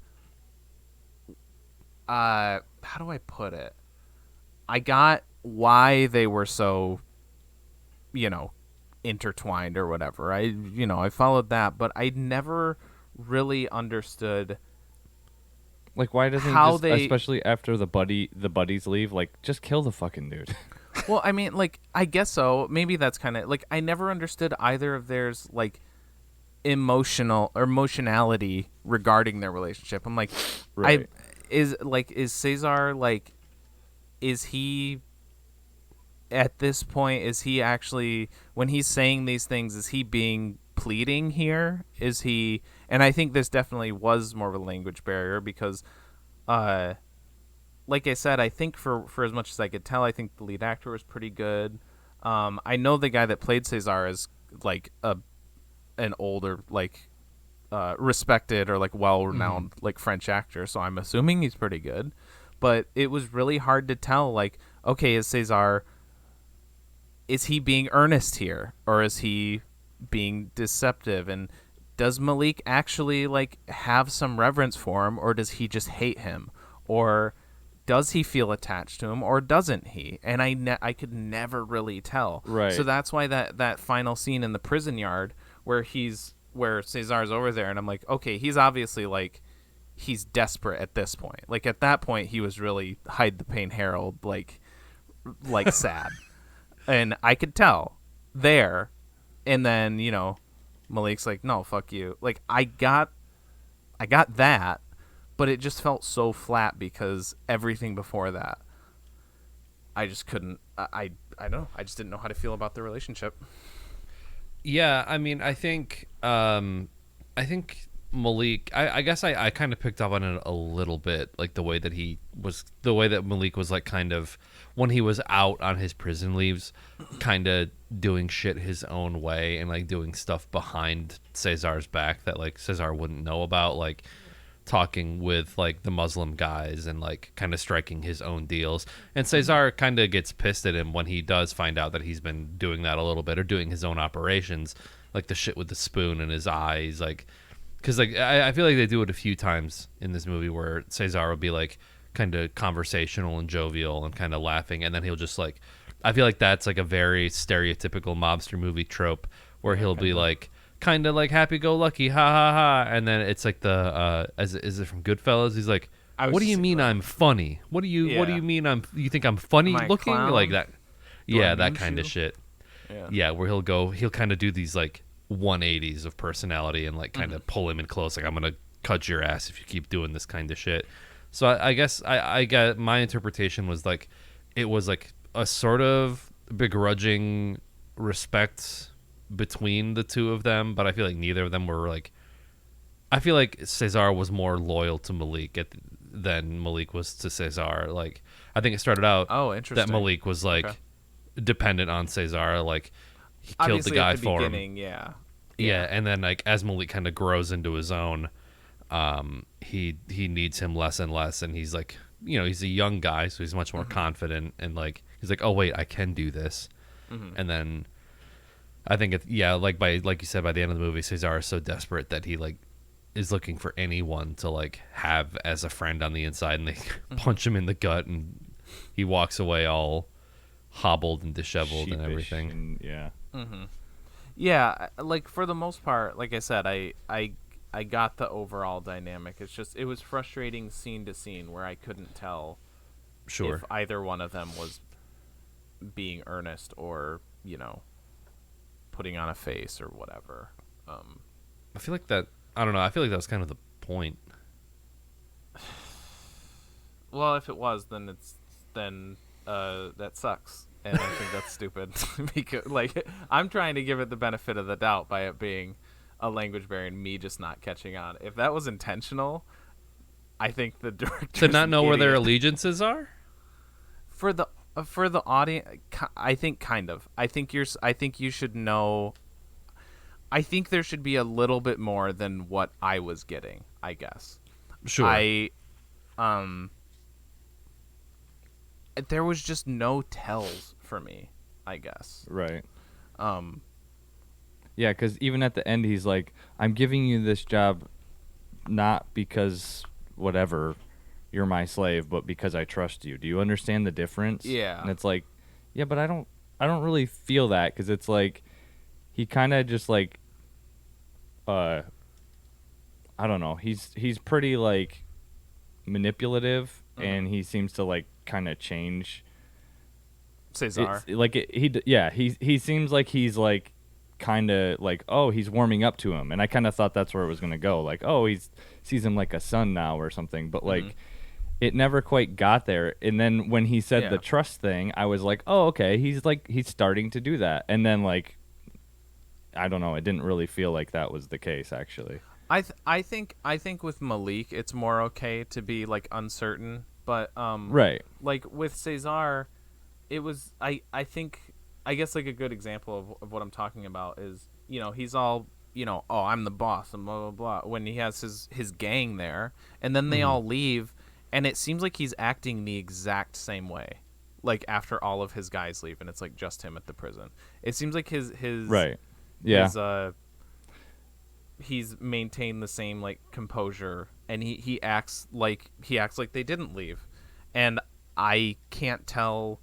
How do I put it? I got why they were so, intertwined or whatever. I followed that, but I never really understood. Like, why doesn't he just, especially after the buddies leave, like, just kill the fucking dude? Well, I mean, like, I guess so. Maybe that's kind of, like, I never understood either of theirs, like, emotionality regarding their relationship. I'm like, is Cesar, like, is he, at this point, is he actually, when he's saying these things, is he being pleading here? Is he, and I think this definitely was more of a language barrier because, like I said, I think for as much as I could tell, I think the lead actor was pretty good. I know the guy that played Cesar is like an older, like, respected or like well-renowned like French actor, so I'm assuming he's pretty good. But it was really hard to tell, like, okay, is Cesar, is he being earnest here or is he being deceptive? And does Malik actually, like, have some reverence for him, or does he just hate him? Or does he feel attached to him, or doesn't he? And I could never really tell. Right. So that's why that final scene in the prison yard where Cesar's over there, and I'm like, okay, he's obviously, like, he's desperate at this point. Like, at that point, he was really hide the pain Harold, like sad. And I could tell there. And then, Malik's like, no, fuck you. Like, I got that, but it just felt so flat because everything before that, I just couldn't, I don't know. I just didn't know how to feel about the relationship. Yeah, I mean, I think Malik, I guess I kind of picked up on it a little bit, like the way that Malik was, like, kind of, when he was out on his prison leaves, kind of doing shit his own way and, like, doing stuff behind Cesar's back that, like, Cesar wouldn't know about, like talking with, like, the Muslim guys and, like, kind of striking his own deals. And Cesar kind of gets pissed at him when he does find out that he's been doing that a little bit, or doing his own operations, like the shit with the spoon in his eyes, like, because, like, I feel like they do it a few times in this movie where Cesar will be, like, kind of conversational and jovial and kind of laughing, and then he'll just, like, I feel like that's, like, a very stereotypical mobster movie trope where he'll be, like, kind of, like, happy-go-lucky, ha ha ha, and then it's like is it from Goodfellas? He's like, what do you mean I'm funny? What do you mean you think I'm funny looking? Like that. Yeah, that kind of shit. Yeah, where he'll kind of do these, like, 180s of personality and, like, kind of pull him in close, like, I'm gonna cut your ass if you keep doing this kind of shit. So I guess I got, my interpretation was, like, it was, like, a sort of begrudging respect between the two of them, but I feel like neither of them were, like, I feel like Cesar was more loyal to Malik than Malik was to Cesar. Like, I think it started out that Malik was, like, dependent on Cesar, like, he killed obviously the guy at the for beginning, him. Yeah, and then, like, as Malik kind of grows into his own, he needs him less and less, and he's, like, he's a young guy, so he's much more confident, and, like, he's like, oh wait, I can do this. And then I think like you said, by the end of the movie, Cesar is so desperate that he, like, is looking for anyone to, like, have as a friend on the inside, and they punch him in the gut, and he walks away all hobbled and disheveled and everything. Yeah, like for the most part, like I said, I got the overall dynamic. It's just it was frustrating scene to scene where I couldn't tell if either one of them was being earnest or, putting on a face or whatever. I feel like that. I don't know. I feel like that was kind of the point. Well, if it was, then that sucks, and I think that's stupid. Because I'm trying to give it the benefit of the doubt by it being a language barrier and me just not catching on. If that was intentional, I think the director to not know where their allegiances are for the audience. I think kind of. I think you should know. I think there should be a little bit more than what I was getting, I guess. Sure. There was just no tells for me, I guess. Right. Yeah, because even at the end, he's like, I'm giving you this job not because whatever, you're my slave, but because I trust you. Do you understand the difference? Yeah. And it's like, yeah, but I don't really feel that, because it's like, he kind of just like, I don't know. He's pretty like manipulative, and he seems to like kind of change. Cesar. He seems like he's like kind of like, oh, he's warming up to him, and I kind of thought that's where it was gonna go. Like, oh, he sees him like a son now or something, but like. It never quite got there, and then when he said the trust thing, I was like, "Oh, okay." He's starting to do that, and then like, I don't know. It didn't really feel like that was the case, actually. I think with Malik, it's more okay to be like uncertain, but right. Like with Cesar, it was I guess like a good example of what I'm talking about is he's all oh, I'm the boss and blah blah blah when he has his gang there, and then they all leave. And it seems like he's acting the exact same way, like after all of his guys leave, and it's like just him at the prison. It seems like his right, yeah. He's maintained the same like composure, and he acts like they didn't leave, and I can't tell.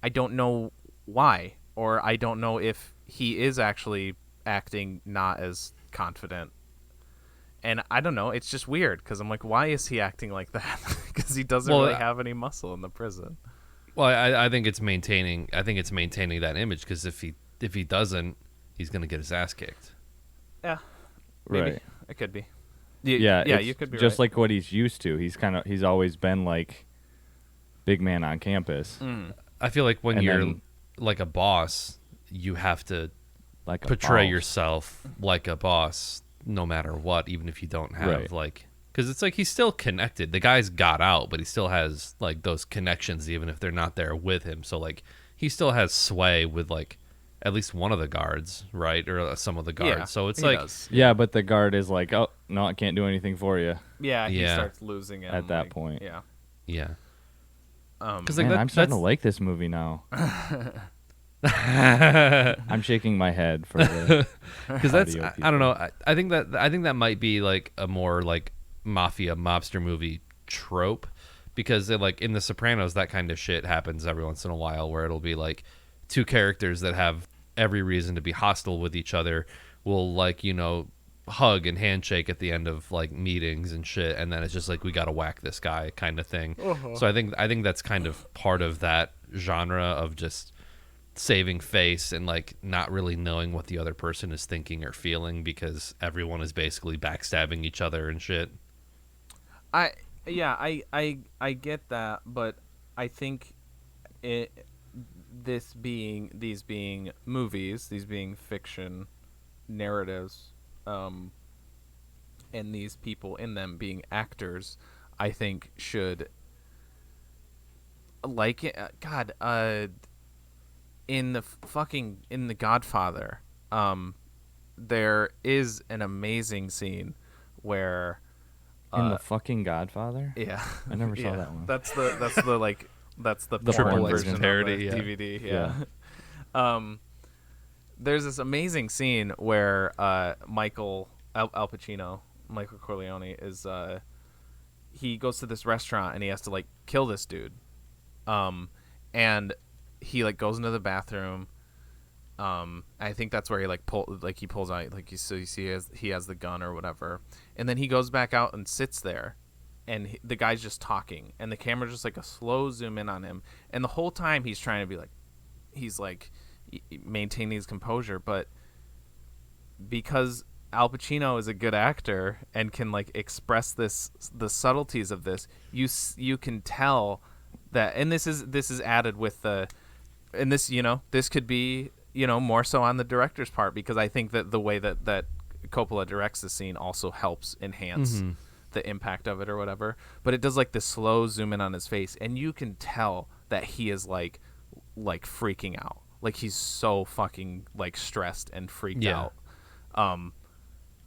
I don't know why, or I don't know if he is actually acting not as confident. And I don't know. It's just weird because I'm like, why is he acting like that? Because he doesn't really have any muscle in the prison. Well, I think it's maintaining. I think it's maintaining that image because if he doesn't, he's gonna get his ass kicked. Yeah, maybe. Right. It could be. Yeah, you could be just right. like what he's used to. He's always been like big man on campus. I feel like when you're like a boss, you have to portray yourself like a boss. No matter what, even if you don't have because it's like he's still connected. The guy's got out, but he still has like those connections, even if they're not there with him. So like he still has sway with like at least one of the guards, right, or some of the guards. Yeah, so it's like yeah, but the guard is like, oh no, I can't do anything for you. Yeah, he starts losing it at that point. Yeah. Because I'm starting to like this movie now. I'm shaking my head for the because that's I don't know. I think that might be like a more like mobster movie trope because like in The Sopranos that kind of shit happens every once in a while where it'll be like two characters that have every reason to be hostile with each other will like hug and handshake at the end of like meetings and shit, and then it's just like we gotta whack this guy kind of thing. So I think that's kind of part of that genre of just saving face and like not really knowing what the other person is thinking or feeling because everyone is basically backstabbing each other and shit. I get that, but I think these being movies, these being fiction narratives, and these people in them being actors, I think should like it. In the Godfather, there is an amazing scene where in the fucking Godfather. Yeah, I never saw that one. That's the triple version parody of the DVD. Yeah. There's this amazing scene where Michael Al Pacino, Michael Corleone, is he goes to this restaurant and he has to like kill this dude, and he like goes into the bathroom I think that's where he he pulls out, like, so you see he has the gun or whatever, and then he goes back out and sits there, and the guy's just talking, and the camera's just like a slow zoom in on him, and the whole time he's trying to be like, he's like maintaining his composure, but because Al Pacino is a good actor and can like express the subtleties of this, you can tell that, and this is added with and this, this could be, more so on the director's part, because I think that the way that Coppola directs the scene also helps enhance the impact of it or whatever. But it does like this slow zoom in on his face, and you can tell that he is like freaking out. Like he's so fucking like stressed and freaked out.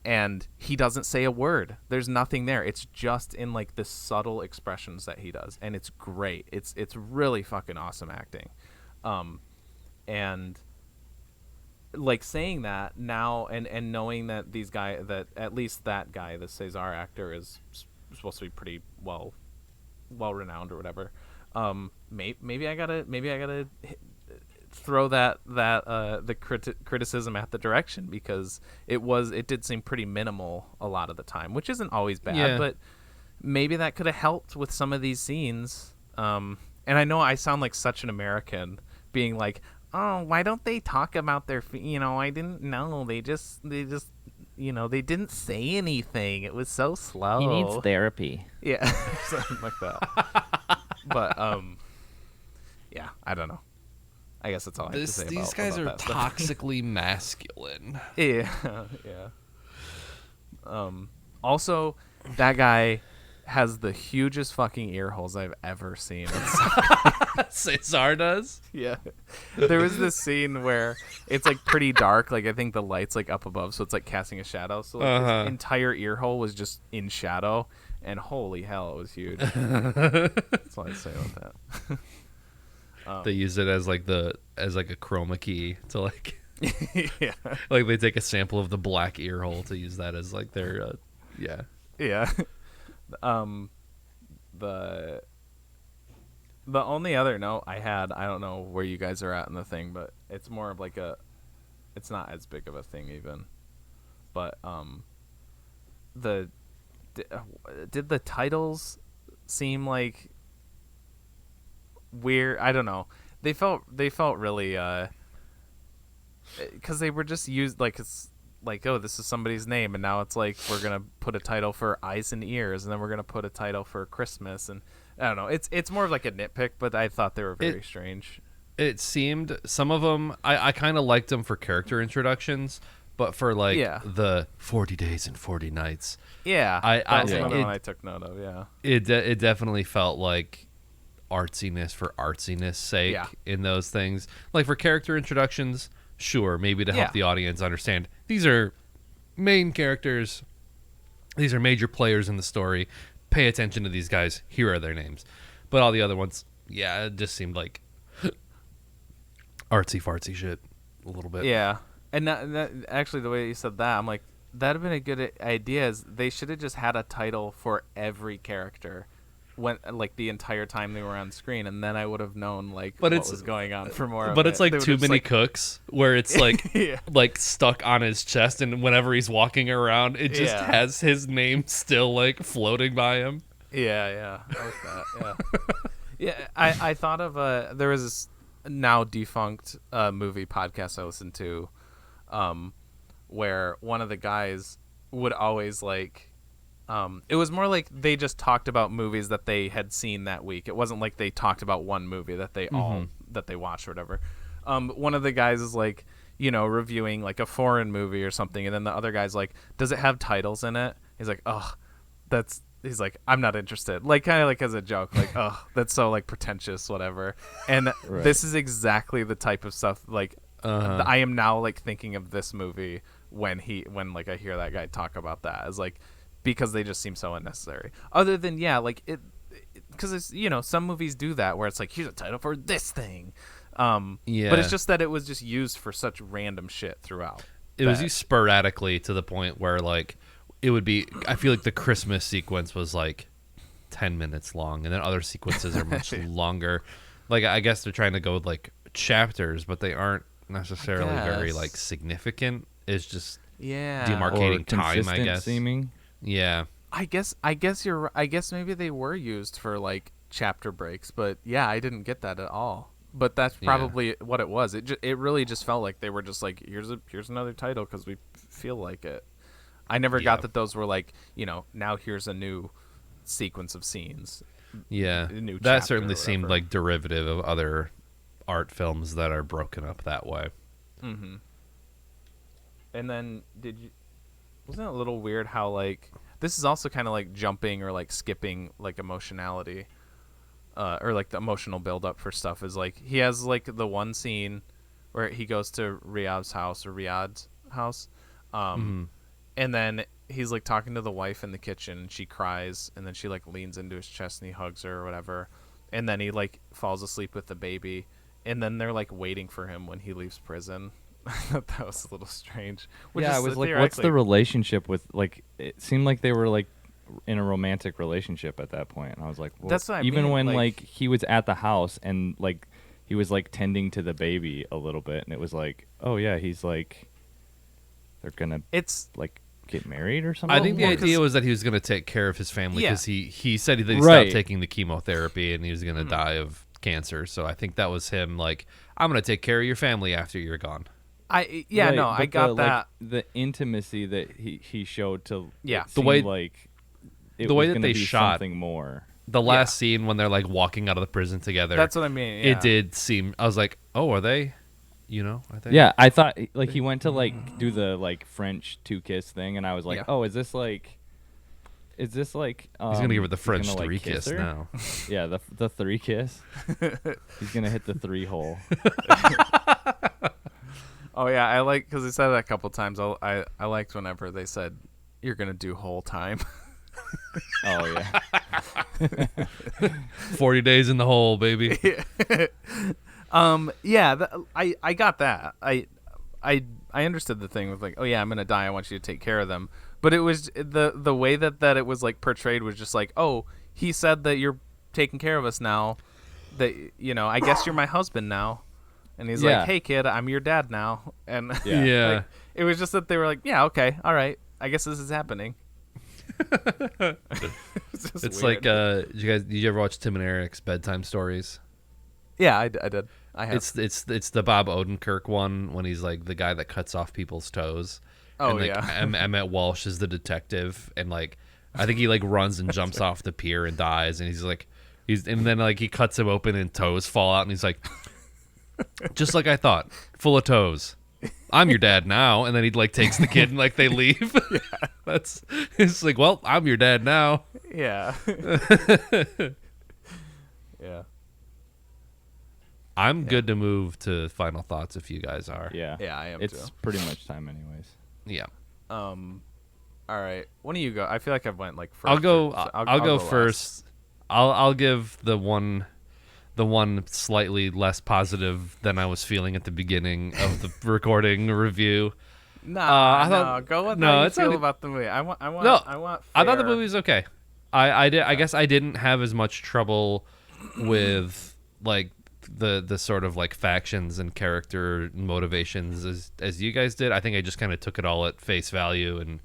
And he doesn't say a word. There's nothing there. It's just in like the subtle expressions that he does, and it's great. It's really fucking awesome acting. And like saying that now, and knowing that that at least that guy, the César actor, is supposed to be pretty well renowned or whatever. Maybe I gotta throw the criticism at the direction, because it did seem pretty minimal a lot of the time, which isn't always bad, but maybe that could have helped with some of these scenes. And I know I sound like such an American being like, oh, why don't they talk about their I didn't know, they just they didn't say anything, it was so slow. He needs therapy. Yeah. Something like that. But yeah, I don't know. I guess that's all I have to say these guys are toxically masculine. Yeah. Also, that guy has the hugest fucking ear holes I've ever seen. César does? Yeah. There was this scene where it's like pretty dark. Like I think the light's like up above, so it's like casting a shadow. So like his entire ear hole was just in shadow, and holy hell, it was huge. That's all I say about that. They use it as like a chroma key to like yeah. Like they take a sample of the black ear hole to use that as like their yeah. The only other note I had, I don't know where you guys are at in the thing, but it's more of like it's not as big of a thing even, but did the titles seem like weird? I don't know. They felt really because they were just used like, it's like, oh, this is somebody's name, and now it's like we're gonna put a title for eyes and ears, and then we're gonna put a title for Christmas, and I don't know. It's more of like a nitpick, but I thought they were very strange. It seemed some of them I kind of liked them for character introductions, but for like the 40 days and 40 nights. Yeah, that's another one I took note of. Yeah, it definitely felt like artsiness for artsiness sake in those things. Like for character introductions, sure, maybe to help the audience understand these are main characters, these are major players in the story, pay attention to these guys, here are their names. But all the other ones, it just seemed like artsy fartsy shit a little bit. Yeah, and that, actually the way you said that, I'm like, that'd have been a good idea. Is they should have just had a title for every character when, like, the entire time they were on screen, and then I would have known like what was going on for more. But it's like Too Many Cooks, where it's like like stuck on his chest, and whenever he's walking around, it just has his name still like floating by him. Yeah, I like that. Yeah, I thought of there was this now defunct movie podcast I listened to, where one of the guys would always like. It was more like they just talked about movies that they had seen that week. It wasn't like they talked about one movie that they that they watched or whatever. One of the guys is like, reviewing like a foreign movie or something, and then the other guy's like, does it have titles in it? He's like, he's like, I'm not interested. Like, kind of like as a joke, like, oh, that's so like pretentious, whatever. And this is exactly the type of stuff like I am now like thinking of this movie when like I hear that guy talk about that as like, because they just seem so unnecessary. Other than like it, because it's some movies do that where it's like, here's a title for this thing. But it's just that it was just used for such random shit throughout. It was used sporadically to the point where like it would be. I feel like the Christmas sequence was like 10 minutes long, and then other sequences are much longer. Like I guess they're trying to go with like chapters, but they aren't necessarily very like significant. It's just yeah, demarcating time, I guess. Seeming. Yeah. I guess I guess maybe they were used for like chapter breaks, but yeah, I didn't get that at all. But that's probably what it was. It really just felt like they were just like, here's another title because we feel like it. I never got that those were like, now here's a new sequence of scenes. Yeah, that certainly seemed like derivative of other art films that are broken up that way. Mm-hmm. And then wasn't it a little weird how like this is also kind of like jumping or like skipping like emotionality, or like the emotional buildup for stuff is like he has like the one scene where he goes to Riyadh's house, and then he's like talking to the wife in the kitchen and she cries and then she like leans into his chest and he hugs her or whatever, and then he like falls asleep with the baby, and then they're like waiting for him when he leaves prison. I thought that was a little strange. I was like, what's the relationship with, like, it seemed like they were like in a romantic relationship at that point, and I was like, well, that's what I even mean, when like he was at the house and like he was like tending to the baby a little bit, and it was like, oh yeah, he's like, they're gonna like get married or something. I think the idea was that he was going to take care of his family because he said that he stopped taking the chemotherapy and he was going to die of cancer. So I think that was him like, I'm going to take care of your family after you're gone. I got that. Like, the intimacy that he showed to the way like the way that they shot something more. The last scene when they're like walking out of the prison together. That's what I mean. Yeah. It did seem. I was like, oh, are they? Are they? Yeah, I thought like he went to like do the like French 2-kiss thing, and I was like, oh, is this like? He's gonna give her the French 3-kiss now. Yeah, the 3-kiss. He's gonna hit the 3-hole. Oh yeah, I like because they said that a couple times. I liked whenever they said you're gonna do whole time. Oh yeah. 40 days in the hole, baby. I got that. I understood the thing with like, oh yeah, I'm gonna die. I want you to take care of them. But it was the way that it was like portrayed was just like, oh, he said that you're taking care of us now. That I guess you're my husband now. And he's like, hey, kid, I'm your dad now. And like, it was just that they were like, yeah, okay, all right. I guess this is happening. It's like, did you ever watch Tim and Eric's bedtime stories? Yeah, I did. I have. It's the Bob Odenkirk one when he's like the guy that cuts off people's toes. Oh, and, like, yeah. Emmett Walsh is the detective. And like, I think he like runs and jumps off the pier and dies. And and then like he cuts him open and toes fall out. And he's like, just like I thought, full of toes. I'm your dad now, and then he like takes the kid and like they leave. It's like, well, I'm your dad now. Yeah. Yeah. I'm good to move to final thoughts if you guys are. Yeah. Yeah, I am too. It's pretty much time anyways. Yeah. All right. When do you go? I feel like I've went like first. I'll go first. I'll give the one slightly less positive than I was feeling at the beginning of the recording review. Go with how you feel about the movie. I want fair. I thought the movie was okay. I guess I didn't have as much trouble with like the sort of like factions and character motivations as you guys did. I think I just kind of took it all at face value and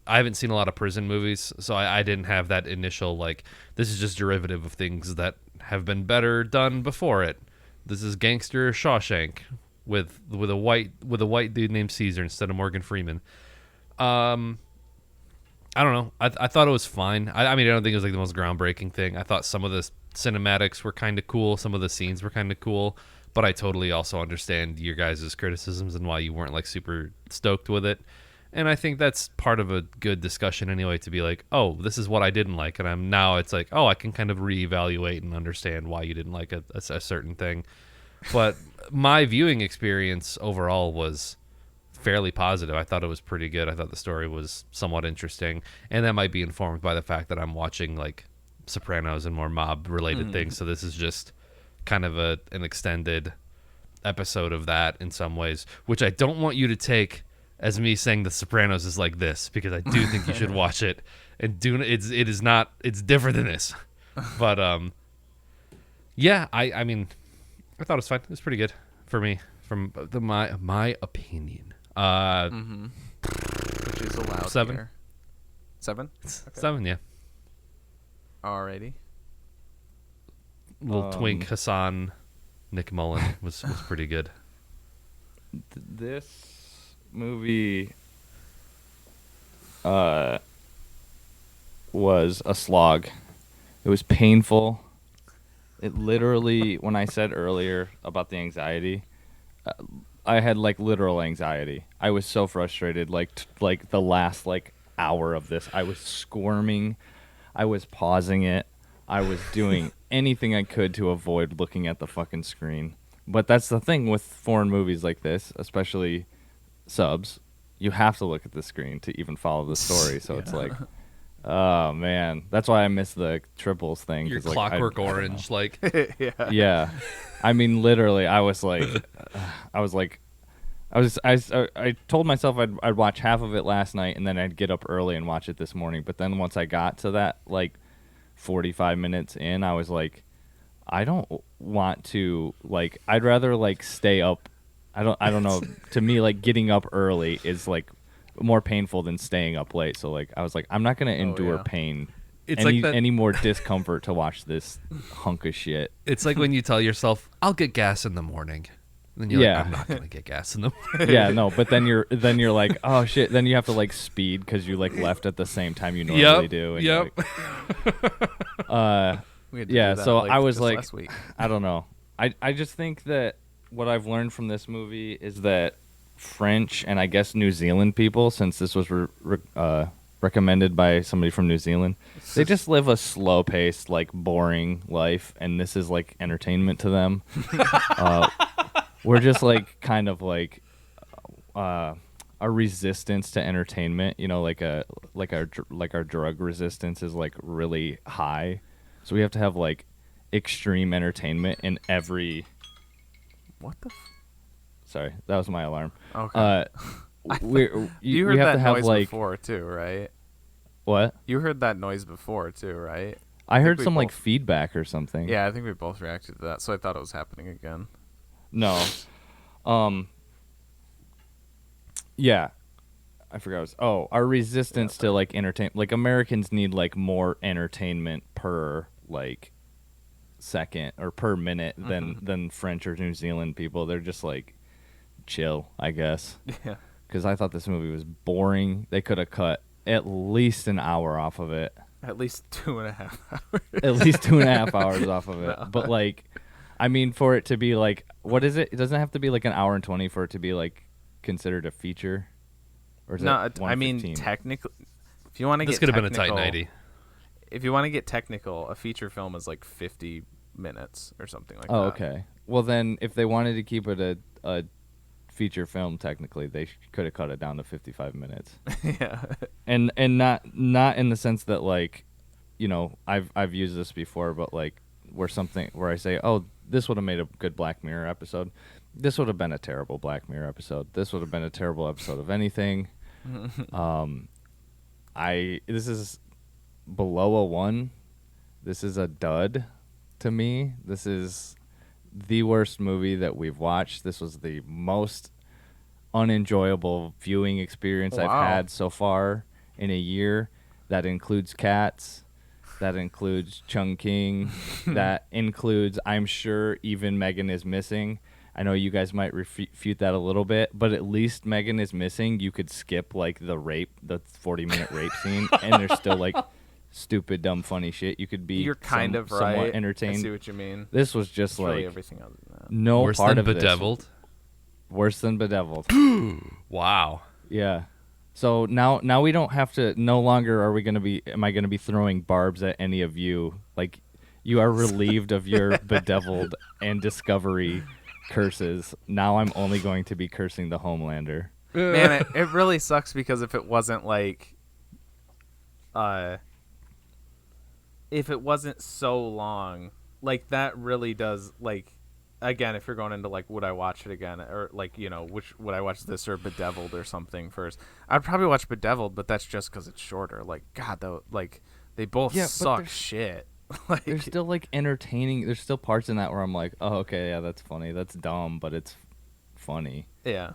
I haven't seen a lot of prison movies, so I didn't have that initial like, this is just derivative of things that have been better done before it. This is gangster Shawshank with a white dude named Caesar instead of Morgan Freeman. I don't know. I thought it was fine. I mean, I don't think it was like the most groundbreaking thing. I thought some of the cinematics were kind of cool. Some of the scenes were kind of cool. But I totally also understand your guys' criticisms and why you weren't like super stoked with it. And I think that's part of a good discussion anyway, to be like, oh, this is what I didn't like. And it's like, oh, I can kind of reevaluate and understand why you didn't like a certain thing. But my viewing experience overall was fairly positive. I thought it was pretty good. I thought the story was somewhat interesting. And that might be informed by the fact that I'm watching like Sopranos and more mob related things. So this is just kind of an extended episode of that in some ways, which I don't want you to take as me saying The Sopranos is like this, because I do think you should watch it. And it's different than this. But yeah, I mean, I thought it was fine. It was pretty good. for me, from my opinion. Which is allowed 7. Here. 7? Okay. 7, yeah. Alrighty. Little twink Hassan, Nick Mullen was pretty good. This movie was a slog. It was painful. It literally, when I said earlier about the anxiety, I had like literal anxiety. I was so frustrated. Like the last like hour of this, I was squirming. I was pausing it. I was doing anything I could to avoid looking at the fucking screen. But that's the thing with foreign movies like this, especially subs. You have to look at the screen to even follow the story. So it's like, oh man, that's why I miss the triples thing. Your Clockwork Orange, like yeah. I mean, literally, I told myself I'd watch half of it last night and then I'd get up early and watch it this morning. But then once I got to that like 45 minutes in, I was like, I don't want to, like, I'd rather like stay up. I don't know. To me, like getting up early is like more painful than staying up late. So like I was like, I'm not gonna endure pain. It's any more discomfort to watch this hunk of shit. It's like when you tell yourself, I'll get gas in the morning. And then you're like, I'm not gonna get gas in the morning. Yeah, no, but then you're like, oh shit. Then you have to like speed because you like left at the same time you normally do. And yep. Yeah. So I was like, I don't know. I just think that what I've learned from this movie is that French and I guess New Zealand people, since this was recommended by somebody from New Zealand, they just live a slow-paced, like boring life, and this is like entertainment to them. We're just like kind of like a resistance to entertainment, you know, like our drug resistance is like really high, so we have to have like extreme entertainment in every. What the? Sorry, that was my alarm. Okay. You heard we have that to have noise like before too, right? What? You heard that noise before too, right? I heard some like feedback or something. Yeah, I think we both reacted to that, so I thought it was happening again. No. Yeah. I forgot. Our resistance to like like Americans need like more entertainment per like second or per minute than French or New Zealand people. They're just like chill, I guess. Yeah. Because I thought this movie was boring. They could have cut at least an hour off of it. At least 2.5 hours. At least 2.5 hours off of it. No. But like, I mean, for it to be like, what is it? It doesn't have to be like an hour and 20 for it to be like considered a feature. Or is no, I mean technically, if you want to get, this could have been a tight 90. If you want to get technical, a feature film is like 50 minutes or something like that. Oh, okay. Well, then if they wanted to keep it a feature film, technically they could have cut it down to 55 minutes. Yeah. And not in the sense that like, you know, I've used this before, but like where I say, oh, this would have made a good Black Mirror episode. This would have been a terrible Black Mirror episode. This would have been a terrible episode of anything. This is below a 1. This is a dud to me. This is the worst movie that we've watched. This was the most unenjoyable viewing experience I've had so far in a year. That includes Cats. That includes Chungking. That includes, I'm sure, even Megan is Missing. I know you guys might refute that a little bit, but at least Megan is Missing. You could skip like the 40-minute rape scene, and there's still like stupid, dumb, funny shit. You could be You're kind of right. Somewhat entertained. I see what you mean. This was just like really everything other than that. No Worse part than of Bedeviled. This. Worse than Bedeviled. Wow. Yeah. So now we don't have to. No longer am I gonna be throwing barbs at any of you? Like, you are relieved of your Bedeviled and Discovery curses. Now I'm only going to be cursing the Homelander. Man, it really sucks because if it wasn't like, if it wasn't so long, like that really does like. Again, if you're going into like, would I watch it again, or like, you know, would I watch this or Bedeviled or something first? I'd probably watch Bedeviled, but that's just because it's shorter. Like, God, though, like they both suck shit. Like, there's still like entertaining. There's still parts in that where I'm like, oh, okay, yeah, that's funny. That's dumb, but it's funny. Yeah.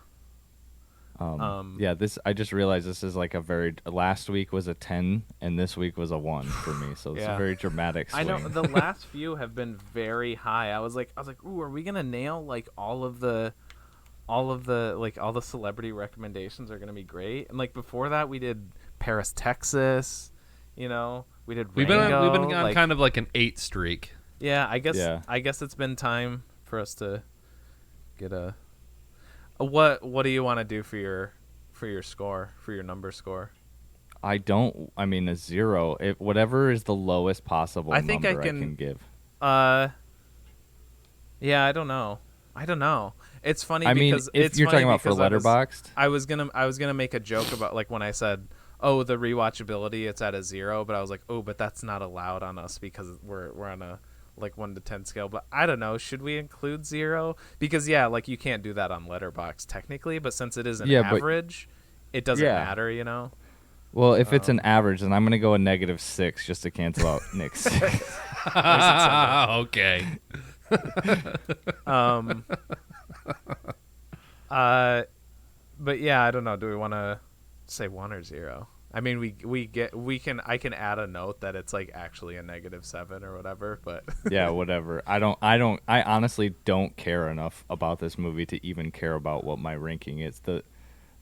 Yeah, I just realized this is like last week was a 10 and this week was a 1 for me. So it's a very dramatic swing. I know the last few have been very high. I was like, ooh, are we going to nail like all the celebrity recommendations are going to be great? And like before that we did Paris, Texas, we did Rango. We've been on kind of like an 8 streak. Yeah, I guess it's been time for us to get a what do you want to do for your score, for your number score? I mean a 0. Whatever is the lowest possible I think number I can give. Yeah, I don't know. It's funny because if you're talking about for Letterboxd, I was gonna make a joke about like when I said, oh, the rewatchability, it's at a 0, but I was like, oh, but that's not allowed on us because we're on a like 1 to 10 scale. But I don't know, should we include 0? Because like you can't do that on Letterboxd technically, but since it is an average, it doesn't matter, Well, if it's an average, then I'm gonna go a -6 just to cancel out Nick's. Okay. But yeah, I don't know. Do we want to say 1 or 0? I mean, I can add a note that it's like actually a -7 or whatever, but yeah, whatever. I honestly don't care enough about this movie to even care about what my ranking is. The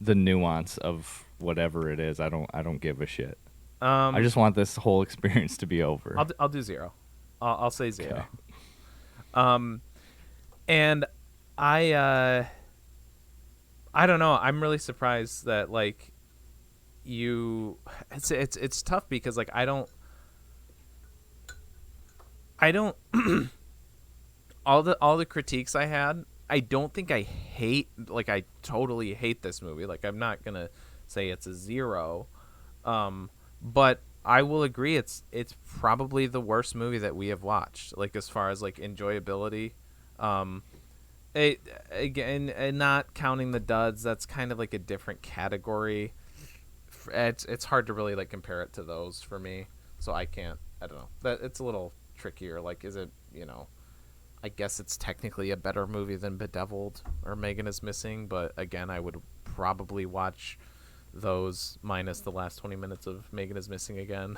nuance of whatever it is, I don't give a shit. I just want this whole experience to be over. I'll do 0. I'll say 0. Okay. And I don't know. I'm really surprised that like it's tough because like I don't all the critiques I had, I don't think I totally hate this movie. Like I'm not going to say it's a 0. But I will agree it's probably the worst movie that we have watched, like as far as like enjoyability. Again, and not counting the duds, that's kind of like a different category. It's hard to really like compare it to those for me, so I don't know. That it's a little trickier. Like, is it, I guess it's technically a better movie than Bedeviled or Megan is Missing, but again, I would probably watch those minus the last 20 minutes of Megan is Missing again.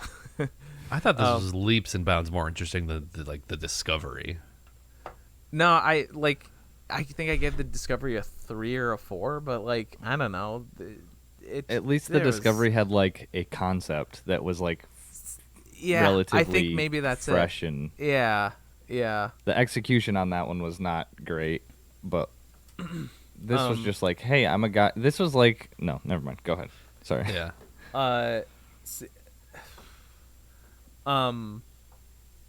I thought this was leaps and bounds more interesting than the Discovery. No, I think I gave the Discovery a 3 or a 4, but like I don't know. At least the Discovery had like a concept that was like relatively I think maybe that's fresh it. And yeah. The execution on that one was not great, but this was just like, hey, I'm a guy. This was like, no, never mind. Go ahead. Sorry. Yeah.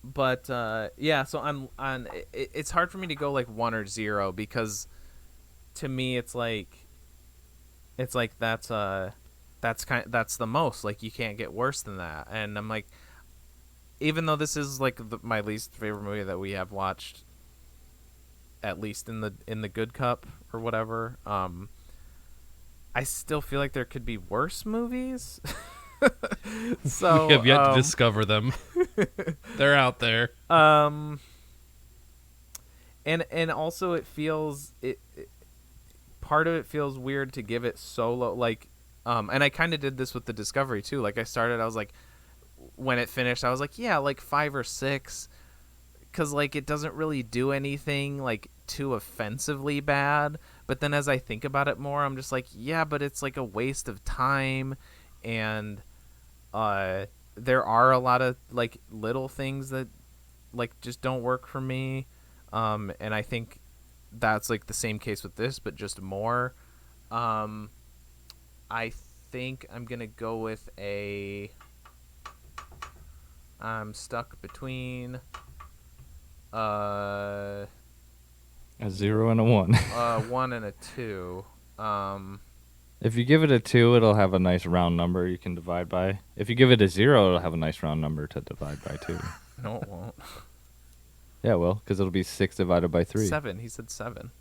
But yeah. So it's hard for me to go like 1 or 0 because to me it's like that's the most, like you can't get worse than that. And I'm like, even though this is like my least favorite movie that we have watched, at least in the Good Cup or whatever, I still feel like there could be worse movies. So we have yet to discover them. They're out there. And also it feels part of it feels weird to give it so low, like and I kind of did this with the Discovery too. Like I was like, when it finished I was like, yeah, like 5 or 6, because like it doesn't really do anything like too offensively bad. But then as I think about it more, I'm just like, yeah, but it's like a waste of time, and there are a lot of like little things that like just don't work for me, and I think that's like the same case with this, but just more. I think I'm gonna go with I'm stuck between a 0 and a 1. 1 and a 2. If you give it a 2, it'll have a nice round number you can divide by. If you give it a 0, it'll have a nice round number to divide by 2. No, it won't. Yeah, well, because it'll be 6 divided by 3. 7. He said 7.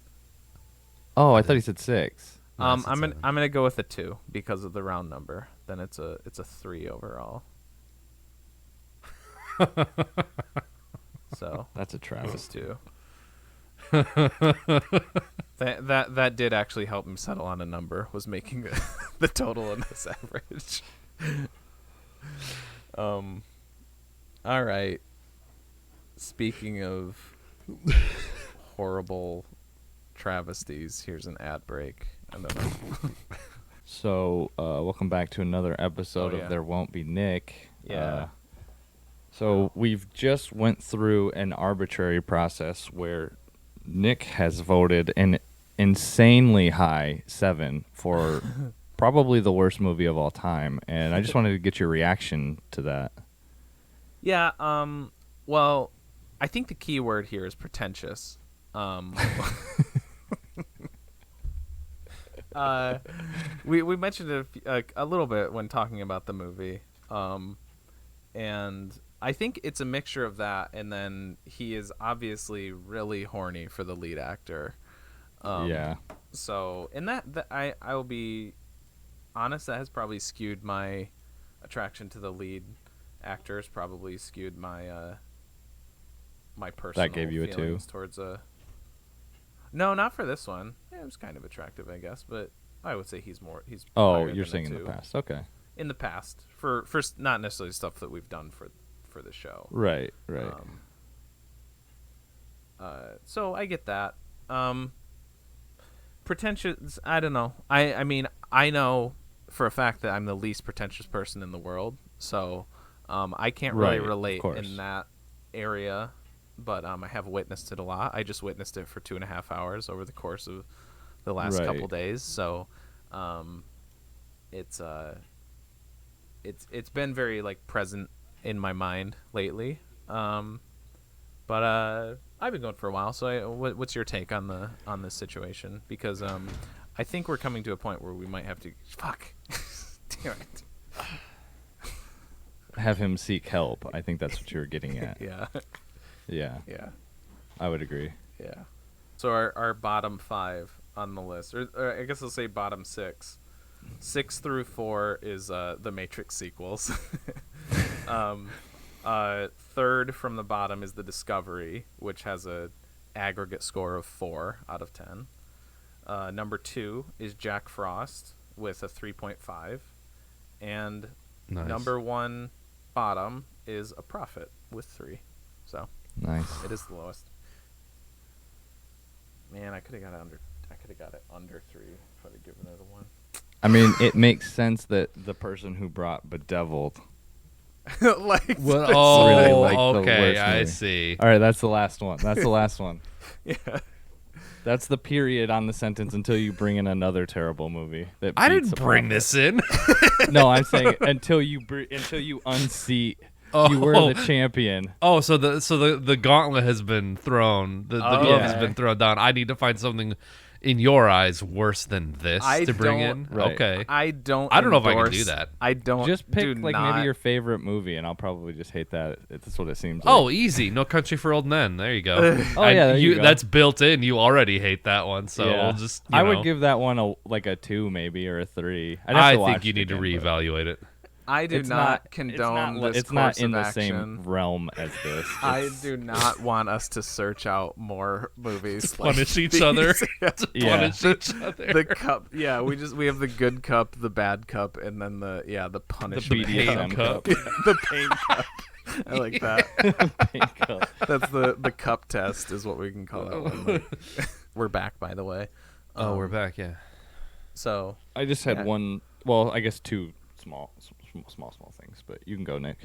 Oh, I thought he said 6. No, I'm gonna go with a 2 because of the round number. Then it's a 3 overall. So that's a travesty too. That did actually help him settle on a number. Was making the total in this average. All right. Speaking of horrible travesties, here's an ad break. And then So, welcome back to another episode of There Won't Be Nick. Yeah. So we've just went through an arbitrary process where Nick has voted an insanely high 7 for probably the worst movie of all time, and I just wanted to get your reaction to that. Yeah. Well, I think the key word here is pretentious. We mentioned it a little bit when talking about the movie, and I think it's a mixture of that, and then he is obviously really horny for the lead actor. Yeah. So, in that I will be honest, that has probably skewed my attraction to the lead actors. Probably skewed my my personal that gave you a 2 towards a. No, not for this one. Yeah, it was kind of attractive, I guess, but I would say he's. Oh, you're saying in the past. Okay. In the past, for not necessarily stuff that we've done for the show. Right. So I get that. Pretentious. I don't know. I mean, I know for a fact that I'm the least pretentious person in the world, so I can't really relate in that area. But I have witnessed it a lot. I just witnessed it for 2.5 hours over the course of the last couple days. So, it's been very like present in my mind lately. But I've been going for a while. So, what's your take on this situation? Because I think we're coming to a point where we might have to damn it. Have him seek help. I think that's what you were getting at. Yeah. Yeah. I would agree. Yeah. So our bottom 5 on the list, or I guess I'll say bottom 6. 6 through 4 is the Matrix sequels. Third from the bottom is The Discovery, which has a aggregate score of 4 out of 10. Number 2 is Jack Frost with a 3.5. And number 1 bottom is A Prophet with 3. So nice. It is the lowest. Man, I could have got it under 3 if I'd have given it a 1. I mean, it makes sense that the person who brought Bedeviled like really okay, I see. All right, that's the last one. Yeah. That's the period on the sentence until you bring in another terrible movie. That I didn't bring this in. No, I'm saying until you unseat. You were the champion. Oh, so the gauntlet has been thrown. The glove has been thrown down. I need to find something in your eyes worse than this to bring in. Right. Okay. I don't know if I can do that. I don't. Just pick maybe your favorite movie, and I'll probably just hate that. That's what it seems like. Oh, easy. No Country for Old Men. There you go. There you go. That's built in. You already hate that one, so we'll just. I would give that one a 2 maybe or a 3. I think you need to reevaluate it. I do not condone this it's course not in of the action. same realm as this. I do not want us to search out more movies. Punish each other. Punish each other. The cup. Yeah, we have the good cup, the bad cup, and then the punishment BDSM cup. The pain cup. I like that. Pain cup. That's the cup test is what we can call that one. We're back, by the way. We're back, yeah. So I just had one. Well, I guess 2 small things, but you can go, Nick.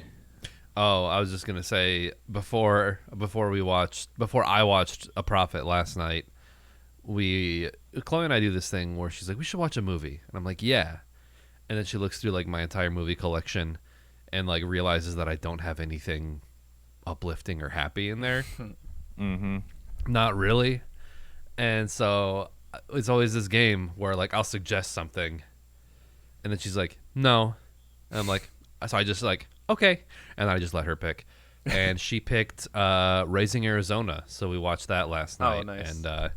Oh, I was just gonna say before I watched A Prophet last night, Chloe and I do this thing where she's like, we should watch a movie, and I'm like, yeah, and then she looks through like my entire movie collection and like realizes that I don't have anything uplifting or happy in there. Mm-hmm. Not really. And so it's always this game where like I'll suggest something and then she's like, no. And I'm like, so I just like, okay. And I just let her pick. And she picked Raising Arizona. So we watched that last night. Oh, nice. And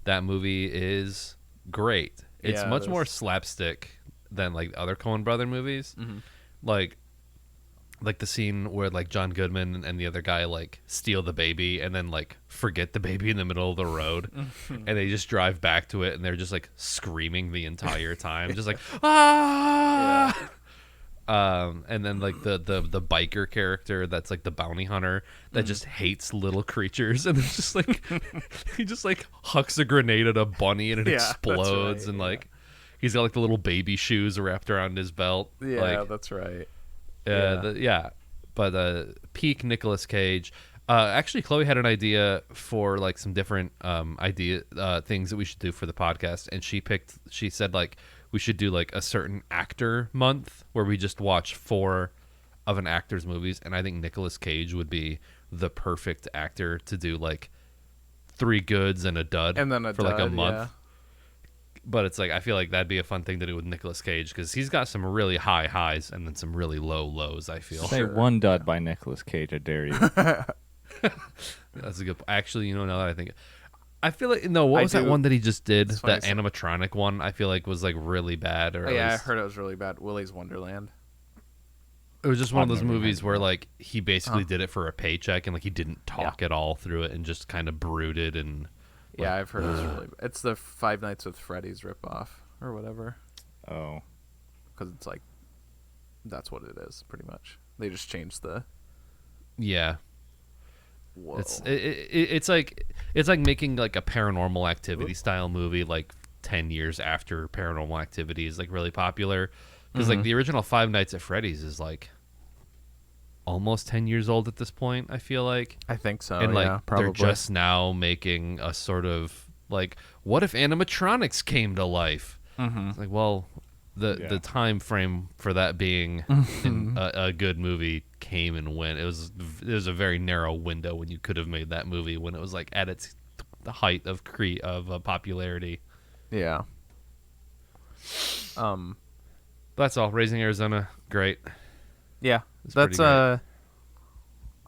that movie is great. It's much more slapstick than like other Coen Brother movies. Mm-hmm. Like like the scene where like John Goodman and the other guy like steal the baby and then like forget the baby in the middle of the road, and they just drive back to it and they're just like screaming the entire time, just like ah. Yeah. And then like the biker character that's like the bounty hunter that just hates little creatures, and it's just like he just like hucks a grenade at a bunny and it explodes, and like he's got like the little baby shoes wrapped around his belt. Yeah, like, that's right. But peak Nicolas Cage. Actually, Chloe had an idea for like some different things that we should do for the podcast, and she said like we should do like a certain actor month where we just watch 4 of an actor's movies, and I think Nicolas Cage would be the perfect actor to do like 3 goods and a dud and then for like a month. Yeah. But it's like I feel like that'd be a fun thing to do with Nicolas Cage because he's got some really high highs and then some really low lows. I feel. Say one dud by Nicolas Cage, I dare you. That's a good. Actually, now that I think. I feel like what was that one that he just did? That animatronic one. I feel like was like really bad. Or I heard it was really bad. Willy's Wonderland. It was just one of those movies where like he basically did it for a paycheck and like he didn't talk at all through it and just kind of brooded and. Like, yeah, I've heard it was really bad. It's the Five Nights with Freddy's ripoff or whatever. Oh, because it's like that's what it is pretty much. They just changed the. Yeah. Whoa. It's like making like a Paranormal Activity style movie like 10 years after Paranormal Activity is like really popular because like the original Five Nights at Freddy's is like almost 10 years old at this point. I feel like I think so, and like probably. They're just now making a sort of like what if animatronics came to life. It's like, well, the time frame for that being in a good movie came and went. It was a very narrow window when you could have made that movie when it was like at its the height of popularity. Yeah. That's all. Raising Arizona, great. Yeah, that's I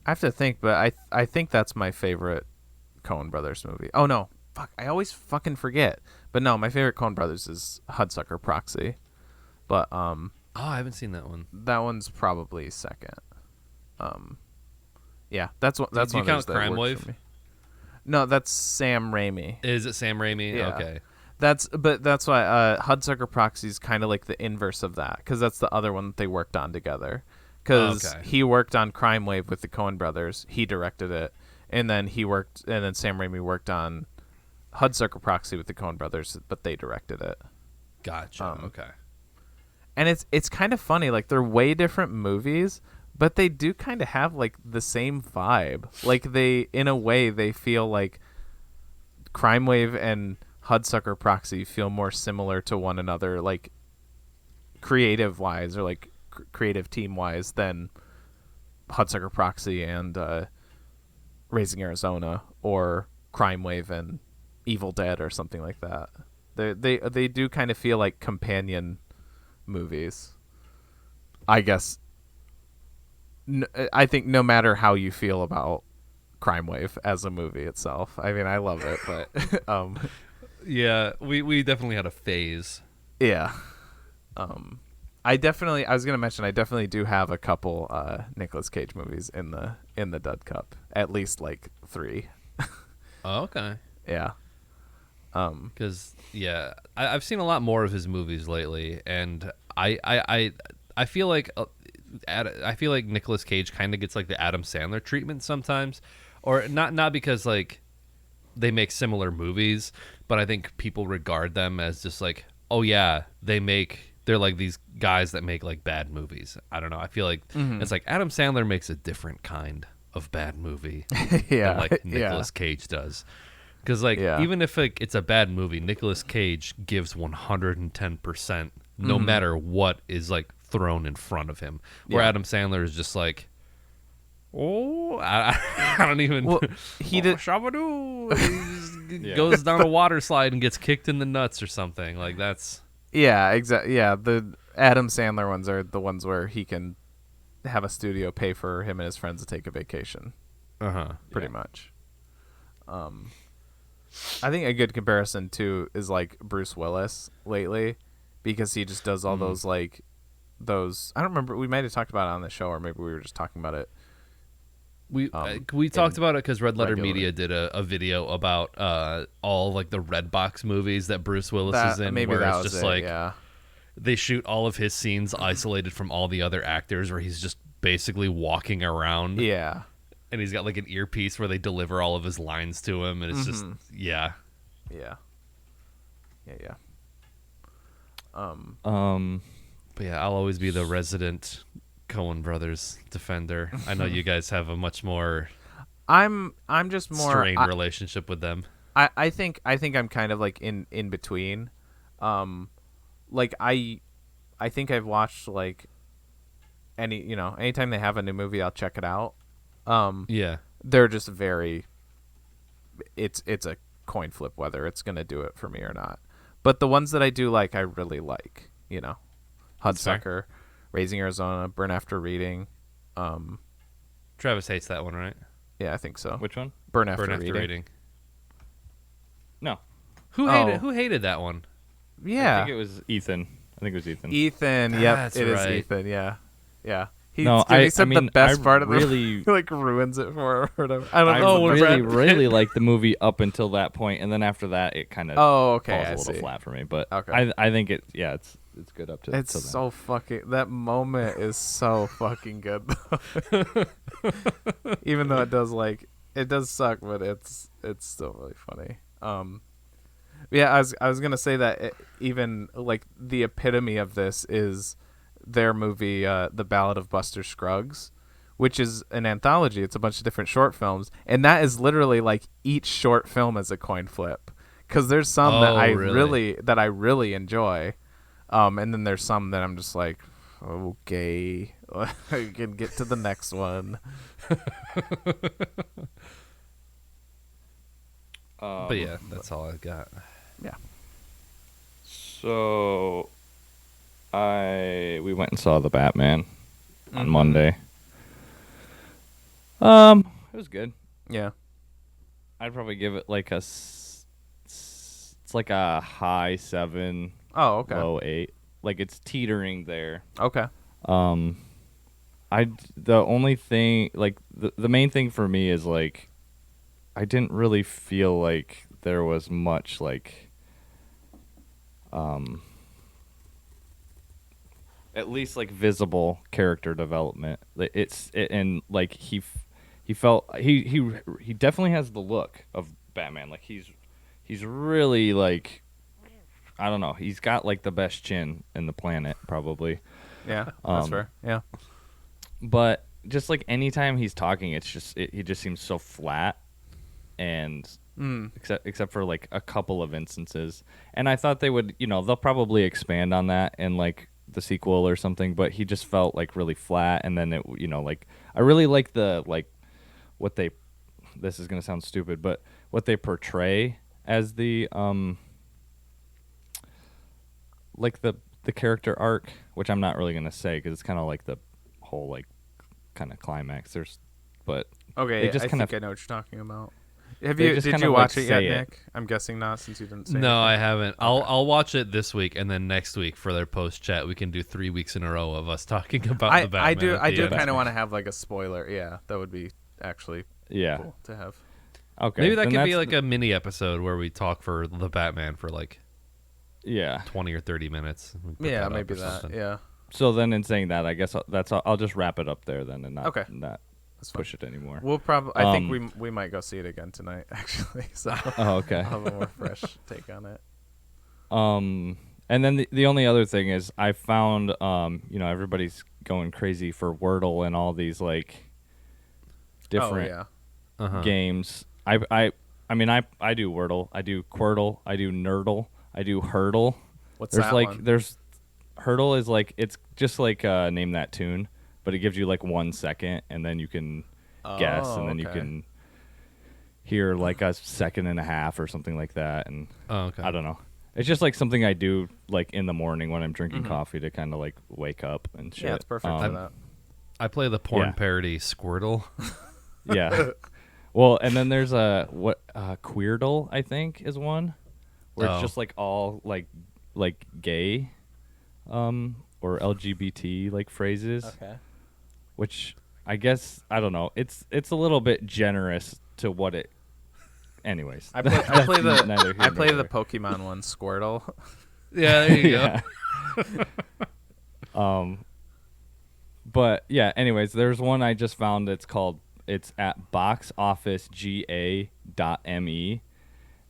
have to think, but I think that's my favorite Coen Brothers movie. Oh no, fuck! I always fucking forget. But no, my favorite Coen Brothers is Hudsucker Proxy. But I haven't seen that one. That one's probably second. Yeah, that's what. That's do you count Crime Wave? No, that's Sam Raimi. Is it Sam Raimi? Yeah. Okay. That's why Hudsucker Proxy is kind of like the inverse of that because that's the other one that they worked on together. Because he worked on Crime Wave with the Coen Brothers, he directed it, and then Sam Raimi worked on Hudsucker Proxy with the Coen Brothers, but they directed it. Gotcha. Okay. And it's kind of funny, like they're way different movies, but they do kind of have like the same vibe. Like in a way, they feel like Crime Wave and Hudsucker Proxy feel more similar to one another, like creative wise or like creative team wise than Hudsucker Proxy and Raising Arizona or Crime Wave and Evil Dead or something like that. They do kind of feel like companion movies. I guess. I think no matter how you feel about Crime Wave as a movie itself, I mean I love it, but yeah, we definitely had a phase. Yeah. I was gonna mention I definitely do have a couple Nicolas Cage movies in the Dud Cup, at least like 3. Oh, okay. Yeah. Because I've seen a lot more of his movies lately, and I feel like Nicolas Cage kind of gets like the Adam Sandler treatment sometimes, or not because like they make similar movies, but I think people regard them as just like, oh yeah, they're like these guys that make like bad movies. I don't know. I feel like it's like Adam Sandler makes a different kind of bad movie than like Nicolas Cage does. Because like even if like, it's a bad movie, Nicolas Cage gives 110% no matter what is like thrown in front of him. Where Adam Sandler is just like, oh, I don't even. Well, he did. Shabadoo. He just goes down a water slide and gets kicked in the nuts or something. Like that's. Yeah, exactly. Yeah, the Adam Sandler ones are the ones where he can have a studio pay for him and his friends to take a vacation. Pretty much. I think a good comparison too is like Bruce Willis lately, because he just does all those like those. I don't remember. We might have talked about it on the show, or maybe we were just talking about it. We talked about it because Red Letter Media did a video about all like the Red Box movies that Bruce Willis is in, maybe where that it's was just it, like yeah. they shoot all of his scenes isolated from all the other actors, where he's just basically walking around. Yeah. And he's got like an earpiece where they deliver all of his lines to him, and it's just Yeah. But yeah, I'll always be the resident Coen Brothers defender. I know you guys have a much more I'm just more strained relationship with them. I think I'm kind of like in between. Like I think I've watched like anytime they have a new movie, I'll check it out. Yeah. They're just very it's a coin flip whether it's going to do it for me or not. But the ones that I do like, I really like, Hudsucker, Raising Arizona, Burn After Reading. Travis hates that one, right? Yeah, I think so. Which one? Burn After Reading. No. Who hated that one? Yeah. I think it was Ethan. Ethan, yep, it is Ethan, yeah. Yeah. He said the best part of really the like ruins it for her or whatever. I don't know. I really liked the movie up until that point, and then after that, it kind of falls a little flat for me. But I think it's good up to. It's so fucking. That moment is so fucking good, though. Even though it does suck, but it's still really funny. Yeah, I was gonna say that even like the epitome of this is their movie, The Ballad of Buster Scruggs, which is an anthology. It's a bunch of different short films, and that is literally like each short film is a coin flip. Because there's some that I really enjoy, and then there's some that I'm just like, okay, I can get to the next one. But yeah, that's all I got. Yeah. So we went and saw The Batman on Monday. It was good. Yeah. I'd probably give it like it's like a high 7. Oh, okay. Low 8. Like it's teetering there. Okay. The only thing, like the main thing for me is like I didn't really feel like there was much like at least like visible character development. And like he felt he definitely has the look of Batman. Like he's really like, I don't know, he's got like the best chin in the planet probably. Yeah, that's fair. Yeah. But just like anytime he's talking, it's just he just seems so flat, and except for like a couple of instances. And I thought they would, they'll probably expand on that in like the sequel or something, but he just felt like really flat. And then it, like I really like the like what they, this is gonna sound stupid, but what they portray as the like the character arc, which I'm not really gonna say because it's kind of like the whole like kind of climax. But okay, I think I know what you're talking about. Did you watch it yet, Nick? I'm guessing not, since you didn't say. No, anything. I haven't. Okay. I'll watch it this week, and then next week for their post chat, we can do 3 weeks in a row of us talking about the Batman. I do kind of want to have like a spoiler. Yeah, that would be actually cool to have. Okay, maybe that could be like a mini episode where we talk for the Batman for like 20 or 30 minutes. Yeah, maybe that. Yeah. So then, in saying that, I guess I'll just wrap it up there then, and not push it anymore. We'll probably. I think we might go see it again tonight, actually. So okay. I'll have a more fresh take on it. And then the only other thing is I found everybody's going crazy for Wordle and all these like different games. I do Wordle, I do Quirtle, I do Nerdle, I do Hurdle. What's that one? There's Hurdle is like, it's just like Name That Tune, but it gives you like 1 second, and then you can guess, and then you can hear like a second and a half or something like that. And I don't know. It's just like something I do like in the morning when I'm drinking coffee to kind of like wake up and shit. Yeah, it's perfect for that. I play the porn parody Squirtle. Yeah. Well, and then there's Queerdle, I think, is one where it's just like all like gay or LGBT like phrases. Okay. Which I guess I don't know. It's a little bit generous to what it. Anyways, I play the Pokemon one, Squirtle. Yeah, there you go. But yeah. Anyways, there's one I just found. It's at boxofficega.me,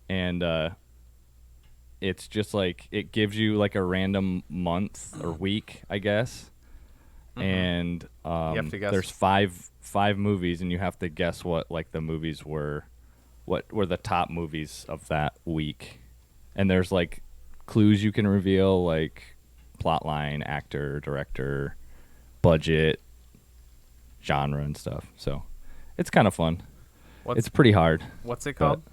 and it's just like it gives you like a random month or week, I guess. And you have to guess. There's five movies, and you have to guess what like the movies were, what were the top movies of that week. And there's like clues you can reveal, like plot line, actor, director, budget, genre, and stuff. So it's kind of fun. It's pretty hard. What's it called?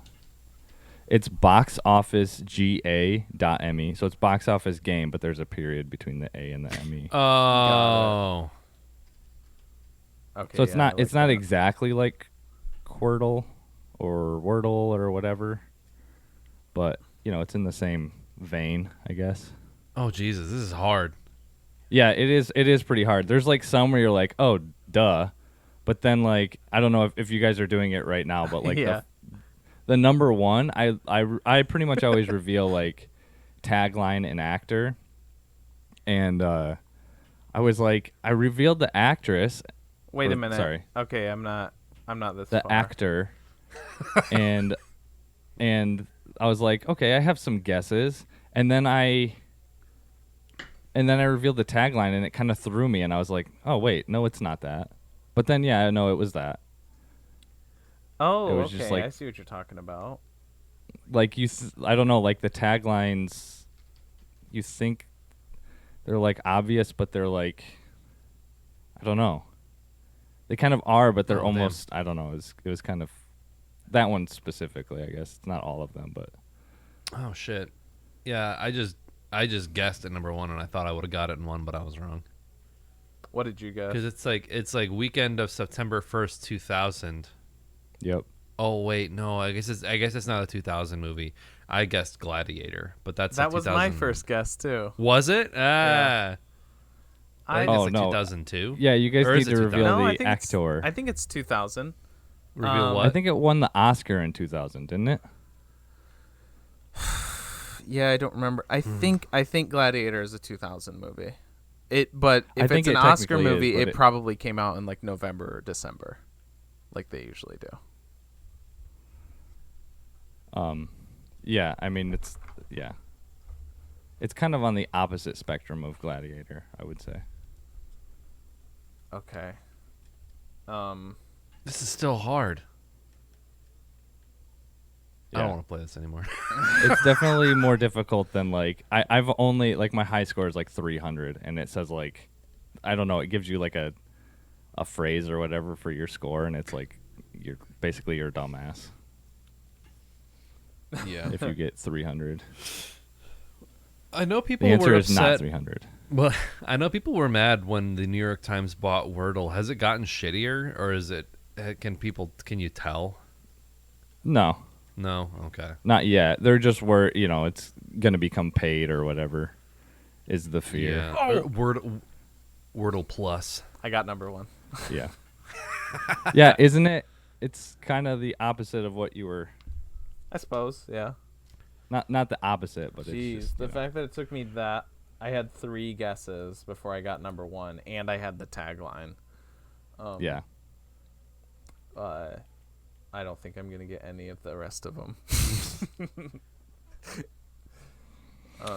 It's boxofficega.me. So it's box office game, but there's a period between the A and the ME. Oh. Okay. So it's not exactly like Quirtle or Wordle or whatever, but it's in the same vein, I guess. Oh Jesus, this is hard. Yeah, it is pretty hard. There's like some where you're like, oh duh, but then like I don't know if you guys are doing it right now, but like the number one, I pretty much always reveal like tagline and actor, and I was like I revealed the actress. Wait a minute. Sorry. Okay, I'm not this the far. Actor, and I was like, okay, I have some guesses, and then I revealed the tagline, and it kind of threw me, and I was like, oh wait, no, it's not that. But then I know it was that. Oh, it was okay. Just like, I see what you're talking about. Like I don't know, like the taglines, you think they're like obvious, but they're like, I don't know. They kind of are, but they're almost. Damn. I don't know. It was kind of that one specifically. I guess it's not all of them, but. Oh shit! Yeah, I just guessed at number one, and I thought I would have got it in one, but I was wrong. What did you guess? Because it's like weekend of September 1st, 2000. Yep. Oh wait, no. I guess it's not a 2000 movie. I guessed Gladiator, but that was my first guess too. Was it? Yeah. I think it's like 2002. Yeah, you guys need to reveal the actor. I think it's 2000. Reveal what? I think it won the Oscar in 2000, didn't it? Yeah, I don't remember. I think Gladiator is a 2000 movie. But if it's an Oscar movie, it probably came out in like November or December, like they usually do. Yeah, I mean it's kind of on the opposite spectrum of Gladiator, I would say. Okay. This is still hard. Yeah. I don't want to play this anymore. It's definitely more difficult than like I've only like my high score is like 300, and it says like I don't know, it gives you like a phrase or whatever for your score, and it's like you're a dumbass. Yeah. If you get 300. I know people were upset. The answer is not 300. Well, I know people were mad when the New York Times bought Wordle. Has it gotten shittier, or is it? Can you tell? No. No. Okay. Not yet. They're just it's going to become paid or whatever. Is the fear? Yeah. Oh. Wordle Plus. I got number one. Yeah. Yeah. Isn't it? It's kind of the opposite of what you were. I suppose. Yeah. Not the opposite, but Jeez, it's just, the fact that it took me that. I had 3 guesses before I got number one, and I had the tagline. Yeah. I don't think I'm going to get any of the rest of them.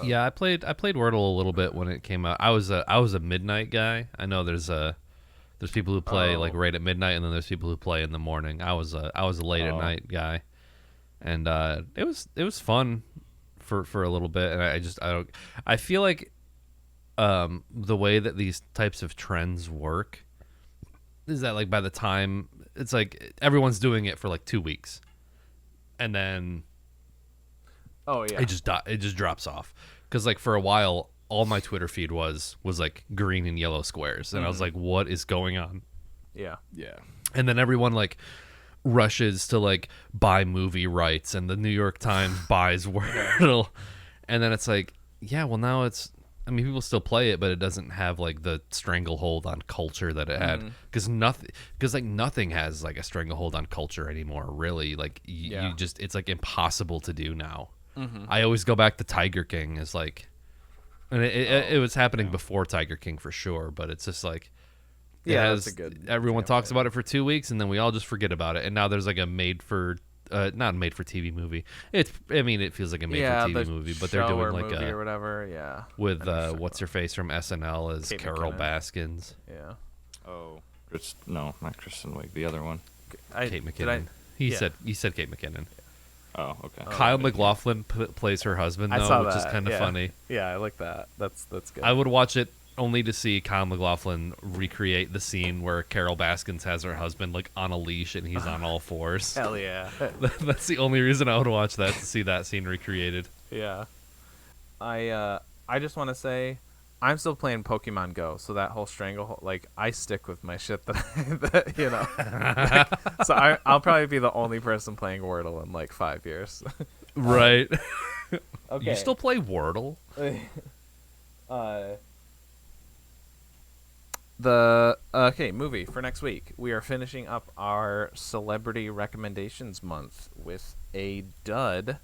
Yeah, I played Wordle a little bit when it came out. I was a midnight guy. I know there's people who play like right at midnight, and then there's people who play in the morning. I was a late at night guy, and it was fun for a little bit. And I feel like the way that these types of trends work is that like by the time it's like everyone's doing it for like 2 weeks, and then it just drops off, because like for a while all my Twitter feed was like green and yellow squares, and I was like, what is going on? Yeah And then everyone like rushes to like buy movie rights, and the New York Times buys Wordle, and then it's like, yeah, well now it's I mean, people still play it, but it doesn't have like the stranglehold on culture that it had. Because nothing has like a stranglehold on culture anymore. Really, like you just, it's like impossible to do now. I always go back to Tiger King as like, and it was happening before Tiger King for sure. But it's just like, that's a good. Everyone talks about it for 2 weeks, and then we all just forget about it. And now there's like a not made for TV movie. It feels like a made for TV movie, but they're doing like a or whatever, with what's her face from SNL as Carol Baskins. Yeah. Oh, no, not Kristen Wiig, the other one. Kate McKinnon. He said Kate McKinnon. Oh, okay. Kyle MacLachlan plays her husband though, which is kind of funny. Yeah, I like that. That's good. I would watch it only to see Kyle MacLachlan recreate the scene where Carol Baskins has her husband like on a leash and he's on all fours. Hell yeah. That's the only reason I would watch that, to see that scene recreated. Yeah. I just want to say I'm still playing Pokemon Go, so that whole stranglehold, like, I stick with my shit that you know. So I'll probably be the only person playing Wordle in like 5 years. Right. Okay. You still play Wordle? Movie for next week. We are finishing up our celebrity recommendations month with a dud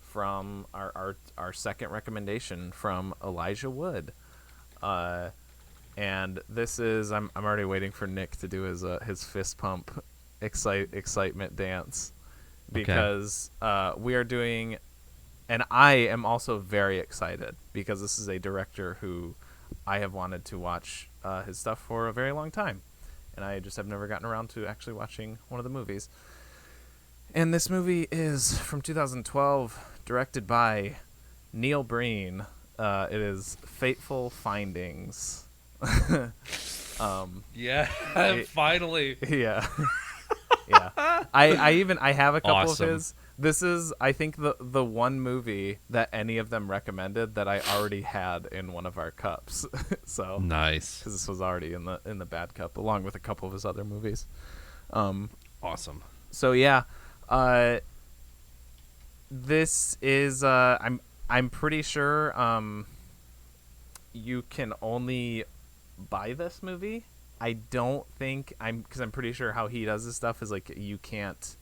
from our second recommendation from Elijah Wood. And this is I'm already waiting for Nick to do his fist pump excitement dance, because we are doing, and I am also very excited because this is a director who I have wanted to watch his stuff for a very long time, and I just have never gotten around to actually watching one of the movies. And this movie is from 2012, directed by Neil Breen. It is Fateful Findings. Finally. Yeah. Yeah. I have a couple Awesome. of his. This is, I think, the one movie that any of them recommended that I already had in one of our cups. So nice, because this was already in the bad cup along with a couple of his other movies. Awesome. So yeah, this is I'm pretty sure you can only buy this movie. I don't think because I'm pretty sure how he does this stuff is like you can't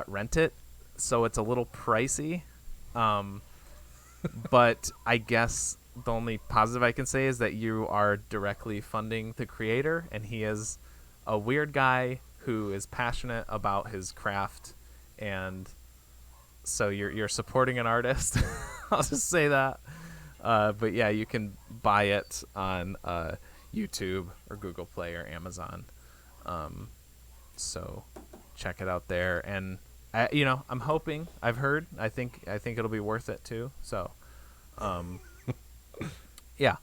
rent it, so it's a little pricey. But I guess the only positive I can say is that you are directly funding the creator, and he is a weird guy who is passionate about his craft, and so you're supporting an artist. I'll just say that. But yeah, you can buy it on YouTube or Google Play or Amazon. So check it out there, and I'm hoping, I've heard, I think it'll be worth it too. So yeah,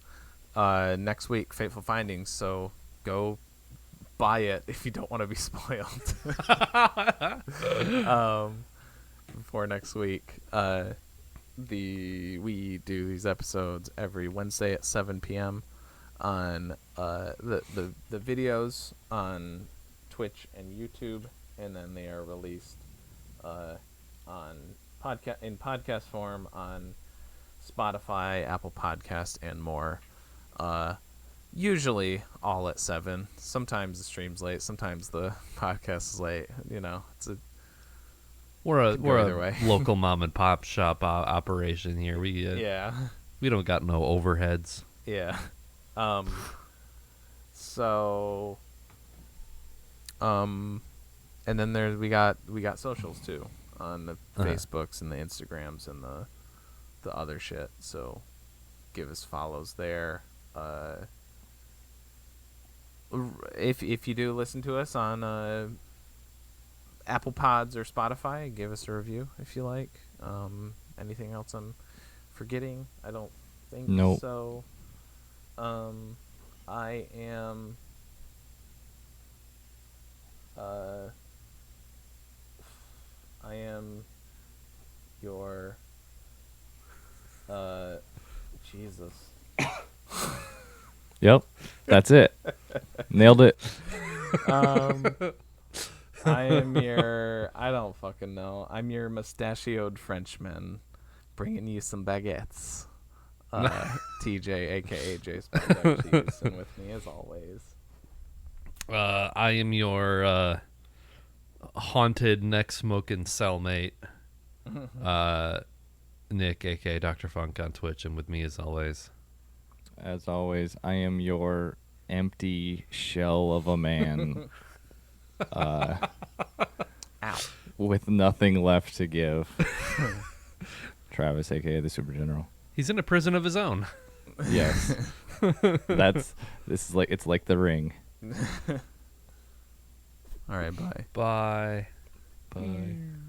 next week, Fateful Findings. So go buy it if you don't want to be spoiled. For next week. We do these episodes every Wednesday at 7 p.m. on the videos on Twitch and YouTube, and then they are released on podcast form on Spotify, Apple Podcast, and more. Usually all at 7. Sometimes the stream's late. Sometimes the podcast is late. We're a local mom and pop shop operation here. We don't got no overheads. Yeah. So. And then we got socials too, on the Facebooks and the Instagrams and the other shit. So give us follows there. If you do listen to us on Apple Pods or Spotify, give us a review if you like. Anything else I'm forgetting? I don't think so. I am your Jesus. Yep, that's it. Nailed it. I am I don't fucking know. I'm your mustachioed Frenchman, bringing you some baguettes. TJ, aka J Cheese, and with me as always. I am your haunted neck smoking cellmate, Nick, aka Dr. Funk on Twitch, and with me as always. As always, I am your empty shell of a man. Ow. With nothing left to give. Travis, aka the Super General. He's in a prison of his own. Yes. It's like The Ring. All right, bye. Bye. Bye.